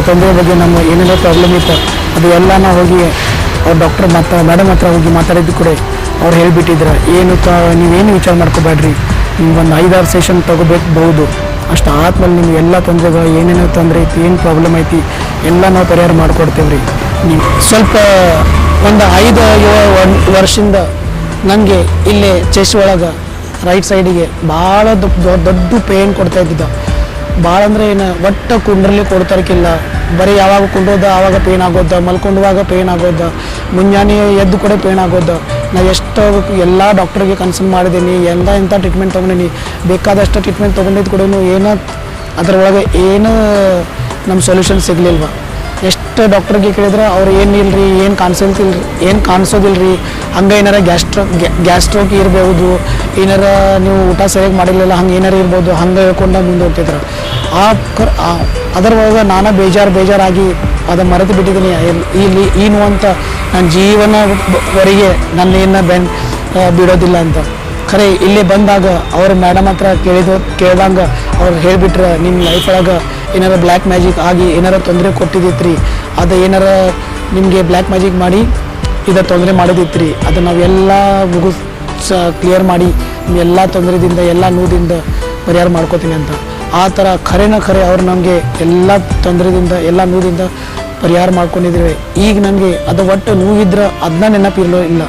ತೊಂದರೆ ಬಗ್ಗೆ, ನಮ್ಮ ಏನೇನೋ ಪ್ರಾಬ್ಲಮ್ ಇತ್ತು ಅದು ಎಲ್ಲ ನಾವು ಹೋಗಿ ಅವ್ರ ಡಾಕ್ಟರ್ ಮೇಡಮ್ ಹತ್ರ ಹೋಗಿ ಮಾತಾಡಿದ್ದು ಕೂಡ ಅವ್ರು ಹೇಳಿಬಿಟ್ಟಿದ್ರು, ನೀವೇನು ವಿಚಾರ ಮಾಡ್ಕೋಬೇಡ್ರಿ, ನಿಮ್ಗೊಂದು 5-6 ಸೆಷನ್ ತಗೋಬೇಕು, ಅಷ್ಟು ಆದ್ಮೇಲೆ ನಿಮ್ಗೆ ಎಲ್ಲ ತೊಂದರೆಗಳು, ಏನೇನೋ ತೊಂದರೆ ಐತಿ, ಏನು ಪ್ರಾಬ್ಲಮ್ ಐತಿ ಎಲ್ಲ ನಾವು ಪರಿಹಾರ ಮಾಡಿಕೊಡ್ತೇವೆ ರೀ. ನೀವು ಸ್ವಲ್ಪ ಒಂದು 5-7 ವರ್ಷದಿಂದ ನನಗೆ ಇಲ್ಲೇ ಚೆಸ್ಟ್ ಒಳಗೆ ರೈಟ್ ಸೈಡಿಗೆ ಭಾಳ ದೊಡ್ಡ ಪೇನ್ ಕೊಡ್ತಾ ಇದ್ದಿದ್ದ. ಭಾಳ ಅಂದರೆ ಏನು, ಒಟ್ಟು ಕುಂಡ್ರಲ್ಲಿ ಕೊಡ್ತಾರಕ್ಕಿಲ್ಲ, ಬರೀ ಯಾವಾಗ ಕುಂಡ್ರೋದ ಆವಾಗ ಪೇನ್ ಆಗೋದ, ಮಲ್ಕೊಂಡುವಾಗ ಪೇನ್ ಆಗೋದ, ಮುಂಜಾನೆ ಎದ್ದು ಕೂಡ ಪೇನ್ ಆಗೋದ. ನಾ ಎಷ್ಟು ಎಲ್ಲ ಡಾಕ್ಟ್ರಿಗೆ ಕನ್ಸಲ್ಟ್ ಮಾಡಿದ್ದೀನಿ, ಎಂಥ ಟ್ರೀಟ್ಮೆಂಟ್ ತೊಗೊಂಡೀನಿ, ಬೇಕಾದಷ್ಟು ಟ್ರೀಟ್ಮೆಂಟ್ ತೊಗೊಂಡಿದ್ದು ಕೂಡ ಏನೋ ಅದರೊಳಗೆ ಏನು ನಮ್ಮ ಸೊಲ್ಯೂಷನ್ ಸಿಗಲಿಲ್ವ. ಎಷ್ಟು ಡಾಕ್ಟ್ರಿಗೆ ಕೇಳಿದ್ರೆ ಅವ್ರು ಏನಿಲ್ಲ ರೀ, ಏನು ಕಾಣಿಸೋದಿಲ್ಲ ರೀ, ಹಂಗೆ ಏನಾರ ಗ್ಯಾಸ್ಟ್ರೋಕ್ ಇರ್ಬೋದು, ಏನಾರ ನೀವು ಊಟ ಸರಿಯಾಗಿ ಮಾಡಿರಲಿಲ್ಲ, ಹಂಗೆ ಏನಾರ ಇರ್ಬೋದು, ಹಂಗೆ ಹೇಳ್ಕೊಂಡು ಮುಂದೆ ಹೋಗ್ತಿದ್ರು. ಅದರೊಳಗೆ ನಾನು ಬೇಜಾರಾಗಿ ಅದು ಮರೆತು ಬಿಟ್ಟಿದ್ದೀನಿ. ಏನು ಅಂತ ನನ್ನ ಜೀವನವರೆಗೆ ನನ್ನೇನು ಬಿಡೋದಿಲ್ಲ ಅಂತ. ಖರೆ ಇಲ್ಲೇ ಬಂದಾಗ ಅವ್ರ ಮೇಡಮ್ ಹತ್ರ ಕೇಳಿದಾಗ ಅವ್ರು ಹೇಳಿಬಿಟ್ರೆ ನಿಮ್ಮ ಲೈಫ್ ಒಳಗೆ ಏನಾರ ಬ್ಲ್ಯಾಕ್ ಮ್ಯಾಜಿಕ್ ಆಗಿ ಏನಾರ ತೊಂದರೆ ಕೊಟ್ಟಿದ್ದಿತ್ರಿ, ಅದು ಏನಾರ ನಿಮಗೆ ಬ್ಲ್ಯಾಕ್ ಮ್ಯಾಜಿಕ್ ಮಾಡಿ ಇದು ತೊಂದರೆ ಮಾಡಿದಿತ್ರಿ, ಅದು ನಾವೆಲ್ಲ ಕ್ಲಿಯರ್ ಮಾಡಿ ಎಲ್ಲ ತೊಂದರೆದಿಂದ ಎಲ್ಲ ನೋದಿಂದ ಪರಿಹಾರ ಮಾಡ್ಕೋತೀನಿ ಅಂತ. ಆ ಥರ ಖರೇನ ಖರೆ ಅವ್ರು ನಮಗೆ ಎಲ್ಲ ತೊಂದರೆದಿಂದ ಎಲ್ಲ ನೋದಿಂದ ಪರಿಹಾರ ಮಾಡ್ಕೊಂಡಿದ್ದೇವೆ. ಈಗ ನನಗೆ ಅದು ಒಟ್ಟು ನೋವಿದ್ರೆ ಅದನ್ನ ನೆನಪಿರಲೋ ಇಲ್ಲ.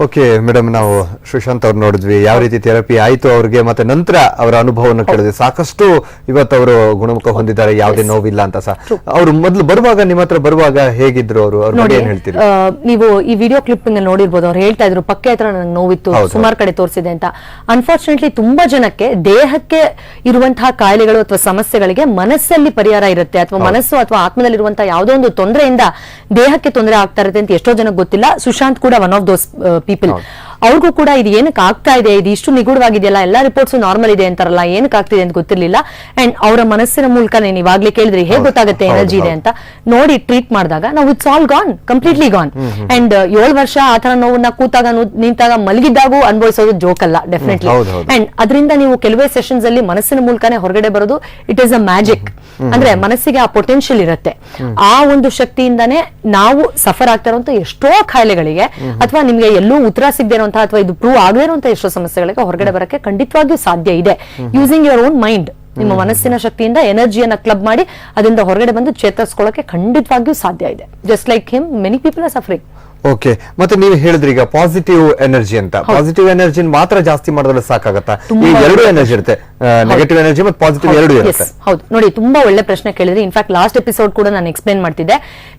ಓಕೆ ಮೇಡಮ್, ನಾವು ಸುಶಾಂತ್ ಅವ್ರು ನೋಡಿದ್ವಿ ಯಾವ ರೀತಿ ಥೆರಪಿ ಆಯ್ತು ಅವ್ರಿಗೆ, ಮತ್ತೆ ನಂತರ ಅವರ ಅನುಭವವನ್ನು ಕೇಳಿದ್ವಿ. ಸಾಕಷ್ಟು ಇವತ್ತು ಅವರು ಗುಣಮುಖ ಹೊಂದಿದ್ದಾರೆ, ಯಾವುದೇ ನೋವಿಲ್ಲ ಅಂತ ಸಹ. ಅವರು ಮೊದಲು ಬರುವಾಗ ನಿಮ್ಮ ಹತ್ರ ಬರುವಾಗ ಹೇಗಿದ್ರು ಅವರು, ಅವ್ರ ಬಗ್ಗೆ ಏನ್ ಹೇಳ್ತೀರಿ? ನೀವು ಈ ವಿಡಿಯೋ ಕ್ಲಿಪ್ ನೋಡಿರ್ಬೋದು, ಅವ್ರು ಹೇಳ್ತಾ ಇದ್ರು ಪಕ್ಕೆ ಹತ್ರ ನನಗೆ ನೋವಿತ್ತು, ಸುಮಾರು ಕಡೆ ತೋರಿಸಿದೆ ಅಂತ. ಅನ್ಫಾರ್ಚುನೇಟ್ಲಿ ತುಂಬಾ ಜನಕ್ಕೆ ದೇಹಕ್ಕೆ ಇರುವಂತಹ ಕಾಯಿಲೆಗಳು ಅಥವಾ ಸಮಸ್ಯೆಗಳಿಗೆ ಮನಸ್ಸಲ್ಲಿ ಪರಿಹಾರ ಇರುತ್ತೆ, ಅಥವಾ ಮನಸ್ಸು ಅಥವಾ ಆತ್ಮದಲ್ಲಿರುವಂತಹ ಯಾವುದೋ ಒಂದು ತೊಂದರೆಯಿಂದ ದೇಹಕ್ಕೆ ತೊಂದರೆ ಆಗ್ತಾ ಇರುತ್ತೆ ಅಂತ ಎಷ್ಟೋ ಜನಕ್ಕೆ ಗೊತ್ತಿಲ್ಲ. ಸುಶಾಂತ್ ಕೂಡ ಒನ್ ಆಫ್ ದೋಸ್ ಪೀಪಲ್. ಅವ್ರಿಗೂ ಕೂಡ ಇದು ಏನಕ್ಕೆ ಆಗ್ತಾ ಇದೆ, ಇದು ಇಷ್ಟು ನಿಗೂಢವಾಗಿದೆಯಲ್ಲ, ಎಲ್ಲಾ ರಿಪೋರ್ಟ್ಸ್ ನಾರ್ಮಲ್ ಇದೆ ಅಂತಾರಲ್ಲ, ಏನಕ್ಕೆ ಆಗ್ತಿದೆ ಅಂತ ಗೊತ್ತಿರ್ಲಿಲ್ಲ. ಅಂಡ್ ಅವರ ಮನಸ್ಸಿನ ಮೂಲಕ ನೀವು ಇವಾಗ್ಲೇ ಕೇಳಿದ್ರಿ ಹೇಗೆ ಗೊತ್ತಾಗುತ್ತೆ ಎನರ್ಜಿ ಇದೆ ಅಂತ, ನೋಡಿ ಟ್ರೀಟ್ ಮಾಡಿದಾಗ ನಾವು it's all gone, completely gone. And 7 ವರ್ಷ ಆತರ ನೋವನ್ನ ಕೂತಾಗ ನಿಂತಾಗ ಮಲಗಿದ್ದಾಗೂ ಅನುಭವಿಸೋದು ಜೋಕ್ ಅಲ್ಲ, ಡೆಫಿನೆಟ್ಲಿ. ಅಂಡ್ ಅದರಿಂದ ನೀವು ಕೆಲವೇ ಸೆಷನ್ಸ್ ಅಲ್ಲಿ ಮನಸ್ಸಿನ ಮೂಲಕನೇ ಹೊರಗಡೆ ಬರೋದು, ಇಟ್ ಈಸ್ ಅ ಮ್ಯಾಜಿಕ್. ಅಂದ್ರೆ ಮನಸ್ಸಿಗೆ ಆ ಪೊಟೆನ್ಶಿಯಲ್ ಇರುತ್ತೆ. ಆ ಒಂದು ಶಕ್ತಿಯಿಂದಾನೇ ನಾವು ಸಫರ್ ಆಗ್ತಾ ಇರುವಂತ ಎಷ್ಟೋ ಕಾಯಿಲೆಗಳಿಗೆ, ಅಥವಾ ನಿಮ್ಗೆ ಎಲ್ಲೂ ಉತ್ತರ ಸಿಗದೆ ಇರುವಂತಹ ಅಥವಾ ಇದು ಪ್ರೂವ್ ಆಗದೇ ಇರುವಂತಹ ಎಷ್ಟೋ ಸಮಸ್ಯೆಗಳಿಗೆ ಹೊರಗಡೆ ಬರಕ್ಕೆ ಖಂಡಿತವಾಗಿಯೂ ಸಾಧ್ಯ ಇದೆ. ಯೂಸಿಂಗ್ ಯುವರ್ ಓನ್ ಮೈಂಡ್, ನಿಮ್ಮ ಮನಸ್ಸಿನ ಶಕ್ತಿಯಿಂದ ಎನರ್ಜಿಯನ್ನ ಕ್ಲಬ್ ಮಾಡಿ ಅದರಿಂದ ಹೊರಗಡೆ ಬಂದು ಚೇತರಿಸ್ಕೊಳ್ಳಕ್ಕೆ ಖಂಡಿತವಾಗಿಯೂ ಸಾಧ್ಯ ಇದೆ. Just like him many people are suffering. Okay, ಮತ್ತೆ ನೀವು ಹೇಳಿದ್ರಿ ಈಗ ಪಾಸಿಟಿವ್ ಎನರ್ಜಿ ಅಂತ. ಪಾಸಿಟಿವ್ ಎನರ್ಜಿ ಮಾತ್ರ ಜಾಸ್ತಿ ಮಾಡಿದ್ರೆ ಸಾಕಾಗತ್ತಾ? ಈ ಎರಡು ಎನರ್ಜಿ ಇರುತ್ತೆ, ನೆಗೆಟಿವ್ ಎನರ್ಜಿ ಮತ್ತು ಪಾಸಿಟಿವ್ ಎರಡು ಇರುತ್ತೆ. ಹೌದು, ನೋಡಿ ತುಂಬಾ ಒಳ್ಳೆ ಪ್ರಶ್ನೆ ಕೇಳಿದ್ರಿ. ಇನ್ಫ್ಯಾಕ್ಟ್ ಲಾಸ್ಟ್ ಎಪಿಸೋಡ್ ಕೂಡ ನಾನು ಎಕ್ಸ್ಪ್ಲೇನ್ ಮಾಡ್ತಿದ್ದೆ.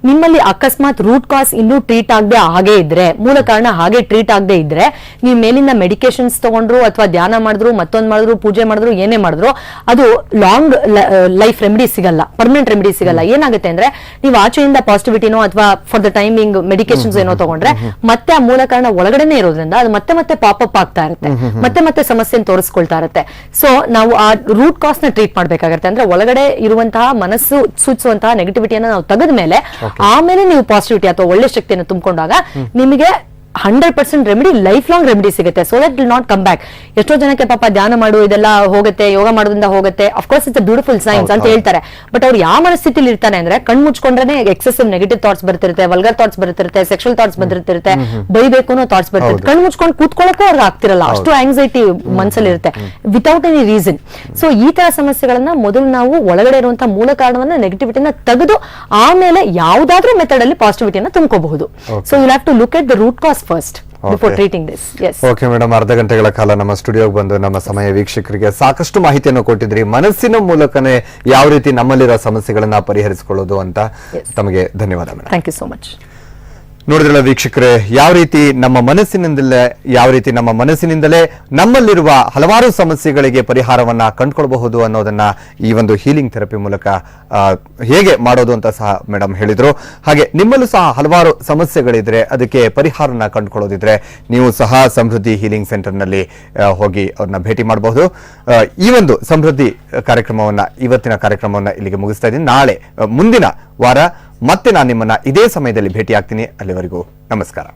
ನಿಮ್ಮಲ್ಲಿ ಅಕಸ್ಮಾತ್ ರೂಟ್ ಕಾಸ್ ಇನ್ನೂ ಟ್ರೀಟ್ ಆಗದೆ ಹಾಗೆ ಇದ್ರೆ, ಮೂಲ ಕಾರಣ ಹಾಗೆ ಟ್ರೀಟ್ ಆಗದೆ ಇದ್ರೆ, ನೀವು ಮೇಲಿಂದ ಮೆಡಿಕೇಶನ್ಸ್ ತಗೊಂಡ್ರು ಅಥವಾ ಧ್ಯಾನ ಮಾಡಿದ್ರು, ಮತ್ತೊಂದು ಮಾಡಿದ್ರು, ಪೂಜೆ ಮಾಡಿದ್ರು, ಏನೇ ಮಾಡಿದ್ರು, ಅದು ಲಾಂಗ್ ಲೈಫ್ ರೆಮಿಡಿ ಸಿಗಲ್ಲ, ಪರ್ಮನೆಂಟ್ ರೆಮಿಡಿ ಸಿಗಲ್ಲ. ಏನಾಗುತ್ತೆ ಅಂದ್ರೆ, ನೀವು ಆಚೆಯಿಂದ ಪಾಸಿಟಿವಿಟಿನೋ ಅಥವಾ ಫಾರ್ ದ ಟೈಮಿಂಗ್ ಮೆಡಿಕೇಶನ್ಸ್ ಏನೋ ತಗೊಂಡ್ರೆ ಮತ್ತೆ ಆ ಮೂಲ ಕಾರಣ ಒಳಗಡೆನೆ ಇರೋದ್ರಿಂದ ಅದು ಮತ್ತೆ ಮತ್ತೆ ಪಾಪಪ್ ಆಗ್ತಾ ಇರುತ್ತೆ, ಮತ್ತೆ ಮತ್ತೆ ಸಮಸ್ಯೆ ತೋರಿಸ್ಕೊಳ್ತಾ ಇರುತ್ತೆ. ಸೊ ನಾವು ಆ ರೂಟ್ ಕಾಸ್ ನ ಟ್ರೀಟ್ ಮಾಡ್ಬೇಕಾಗತ್ತೆ. ಅಂದ್ರೆ ಒಳಗಡೆ ಇರುವಂತಹ ಮನಸ್ಸು ಸೂಚಿಸುವಂತಹ ನೆಗೆಟಿವಿಟಿಯನ್ನ ನಾವು ತೆಗೆದ ಮೇಲೆ ಆಮೇಲೆ ನೀವು ಪಾಸಿಟಿವಿಟಿ ಅಥವಾ ಒಳ್ಳೆ ಶಕ್ತಿಯನ್ನು ತುಂಬಿಕೊಂಡಾಗ ನಿಮಗೆ 100% ರೆಮಿಡಿ, ಲೈಫ್ ಲಾಂಗ್ ರೆಮಿಡಿ ಸಿಗುತ್ತೆ. So that will not come back. ಎಷ್ಟೋ ಜನಕ್ಕೆ ಪಾಪ ಧ್ಯಾನ ಮಾಡು ಇದೆಲ್ಲ ಹೋಗುತ್ತೆ, ಯೋಗ ಮಾಡೋದ್ರಿಂದ ಹೋಗುತ್ತೆ, of course it's a beautiful science ಅಂತ ಹೇಳ್ತಾರೆ. ಬಟ್ ಅವ್ರು ಯಾವ ಮನಸ್ಥಿತಿಲಿ ಇರ್ತಾನೆ ಅಂದ್ರೆ, ಕಣ್ ಮುಚ್ಕೊಂಡ್ರೆ ಎಕ್ಸೆಸಿವ್ ನೆಗೆಟಿವ್ ಥಾಟ್ಸ್ ಬರ್ತಿರುತ್ತೆ, ವಲ್ಗರ್ ಥಾಟ್ಸ್ ಬರ್ತಿರುತ್ತೆ, ಸೆಕ್ಷುವಲ್ ಥಾಟ್ಸ್ ಬಂದಿರ್ತಿರುತ್ತೆ, ಬೈಬೇಕು ಅನ್ನೋ ಥಾಟ್ಸ್ ಬರ್ತಿರುತ್ತೆ. ಕಣ್ ಮುಚ್ಕೊಂಡು ಕೂತ್ಕೊಳ್ಳೋಕೆ ಅವ್ರಿಗೆ ಆಗ್ತಿರಲ್ಲ, ಅಷ್ಟು ಆಂಗ್ಸೈಟಿ ಮನಸ್ಸಲ್ಲಿ ಇರುತ್ತೆ ವಿತೌಟ್ ಎನಿ ರೀಸನ್. ಸೊ ಈ ತರ ಸಮಸ್ಯೆಗಳನ್ನ ಮೊದಲು ನಾವು ಒಳಗಡೆ ಇರುವಂತಹ ಮೂಲ ಕಾರಣವನ್ನ, ನೆಗೆಟಿವಿಟಿನ ತೆಗೆದು ಆಮೇಲೆ ಯಾವ್ದಾದ್ರೂ ಮೆಥಡ್ ಅಲ್ಲಿ ಪಾಸಿಟಿವಿಟಿಯನ್ನ ತುಂಬಿಕೋಬಹುದು. So you have to look at the root cause first before treating this. Yes. Okay madam, ಅರ್ಧ ಗಂಟೆಗಳ ಕಾಲ ನಮ್ಮ ಸ್ಟುಡಿಯೋಗೆ ಬಂದು ನಮ್ಮ ಸಮಯ ವೀಕ್ಷಕರಿಗೆ ಸಾಕಷ್ಟು ಮಾಹಿತಿಯನ್ನು ಕೊಟ್ಟಿದ್ರಿ. ಮನಸ್ಸಿನ ಮೂಲಕನೇ ಯಾವ ರೀತಿ ನಮ್ಮಲ್ಲಿರೋ ಸಮಸ್ಯೆಗಳನ್ನ ಪರಿಹರಿಸಿಕೊಳ್ಳೋದು ಅಂತ. ತಮಗೆ ಧನ್ಯವಾದ madam. Thank you so much. ನೋಡಿದ್ರಲ್ಲ ವೀಕ್ಷಕರೇ, ಯಾವ ರೀತಿ ನಮ್ಮ ಮನಸ್ಸಿನಿಂದಲೇ ನಮ್ಮಲ್ಲಿರುವ ಹಲವಾರು ಸಮಸ್ಯೆಗಳಿಗೆ ಪರಿಹಾರವನ್ನ ಕಂಡುಕೊಳ್ಳಬಹುದು ಅನ್ನೋದನ್ನ ಈ ಒಂದು ಹೀಲಿಂಗ್ ಥೆರಪಿ ಮೂಲಕ ಹೇಗೆ ಮಾಡೋದು ಅಂತ ಸಹ ಮೇಡಮ್ ಹೇಳಿದ್ರು. ಹಾಗೆ ನಿಮ್ಮಲ್ಲೂ ಸಹ ಹಲವಾರು ಸಮಸ್ಯೆಗಳಿದ್ರೆ, ಅದಕ್ಕೆ ಪರಿಹಾರನ ಕಂಡುಕೊಳ್ಳೋದಿದ್ರೆ ನೀವು ಸಹ ಸಮೃದ್ಧಿ ಹೀಲಿಂಗ್ ಸೆಂಟರ್ನಲ್ಲಿ ಹೋಗಿ ಅವ್ರನ್ನ ಭೇಟಿ ಮಾಡಬಹುದು. ಈ ಒಂದು ಸಮೃದ್ಧಿ ಕಾರ್ಯಕ್ರಮವನ್ನ, ಇವತ್ತಿನ ಕಾರ್ಯಕ್ರಮವನ್ನ ಇಲ್ಲಿಗೆ ಮುಗಿಸ್ತಾ ಇದ್ದೀನಿ. ನಾಳೆ ಮುಂದಿನ ವಾರ ಮತ್ತೆ ನಾನು ನಿಮ್ಮನ್ನ ಇದೇ ಸಮಯದಲ್ಲಿ ಭೇಟಿ ಆಗ್ತೀನಿ. ಅಲ್ಲಿವರೆಗೂ ನಮಸ್ಕಾರ.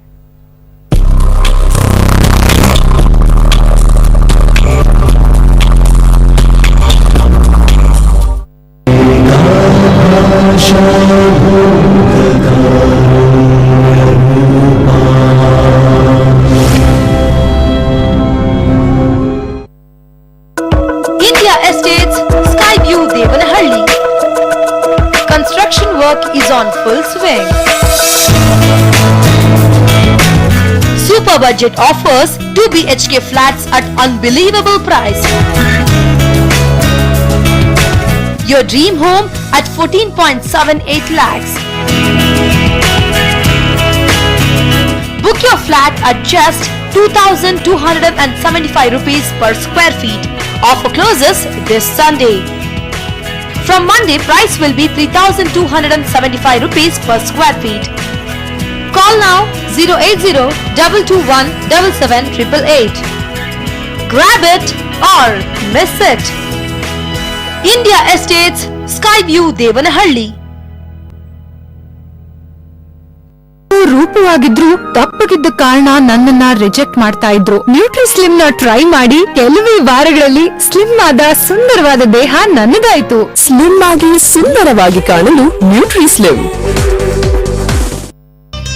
India Estates, Skyview, Devanahalli. Construction work is on full swing. Super budget offers 2 BHK flats at unbelievable price. Your dream home at 14.78 lakhs. Book your flat at just 2,275 rupees per square feet. Offer closes this Sunday. From Monday, price will be 3,275 rupees per square feet. Call now 080-221-77888. Grab it or miss it. India Estates, Skyview, Devanahalli. ರೂಪವಾಗಿದ್ರು ದಪ್ಪಗಿದ್ದ ಕಾರಣ ನನ್ನನ್ನ reject ಮಾಡ್ತಾ ಇದ್ರು. Nutri slim ನ try ಮಾಡಿ ಕೆಲವೇ ವಾರಗಳಲ್ಲಿ slim ಆದ ಸುಂದರವಾದ ದೇಹ ನನ್ನದಾಯ್ತು. ಸ್ಲಿಮ್ ಆಗಿ ಸುಂದರವಾಗಿ ಕಾಣಲು ನ್ಯೂಟ್ರಿ ಸ್ಲಿಮ್.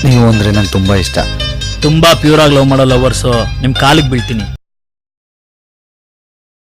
ನೀವು ಅಂದ್ರೆ ನಂಗೆ ತುಂಬಾ ಇಷ್ಟ. ತುಂಬಾ ಪ್ಯೂರ್ ಆಗಿ ಲವ್ ಮಾಡೋ ಲವರ್ಸ್ ನಿಮ್ ಕಾಲಿಗೆ ಬೀಳ್ತೀನಿ.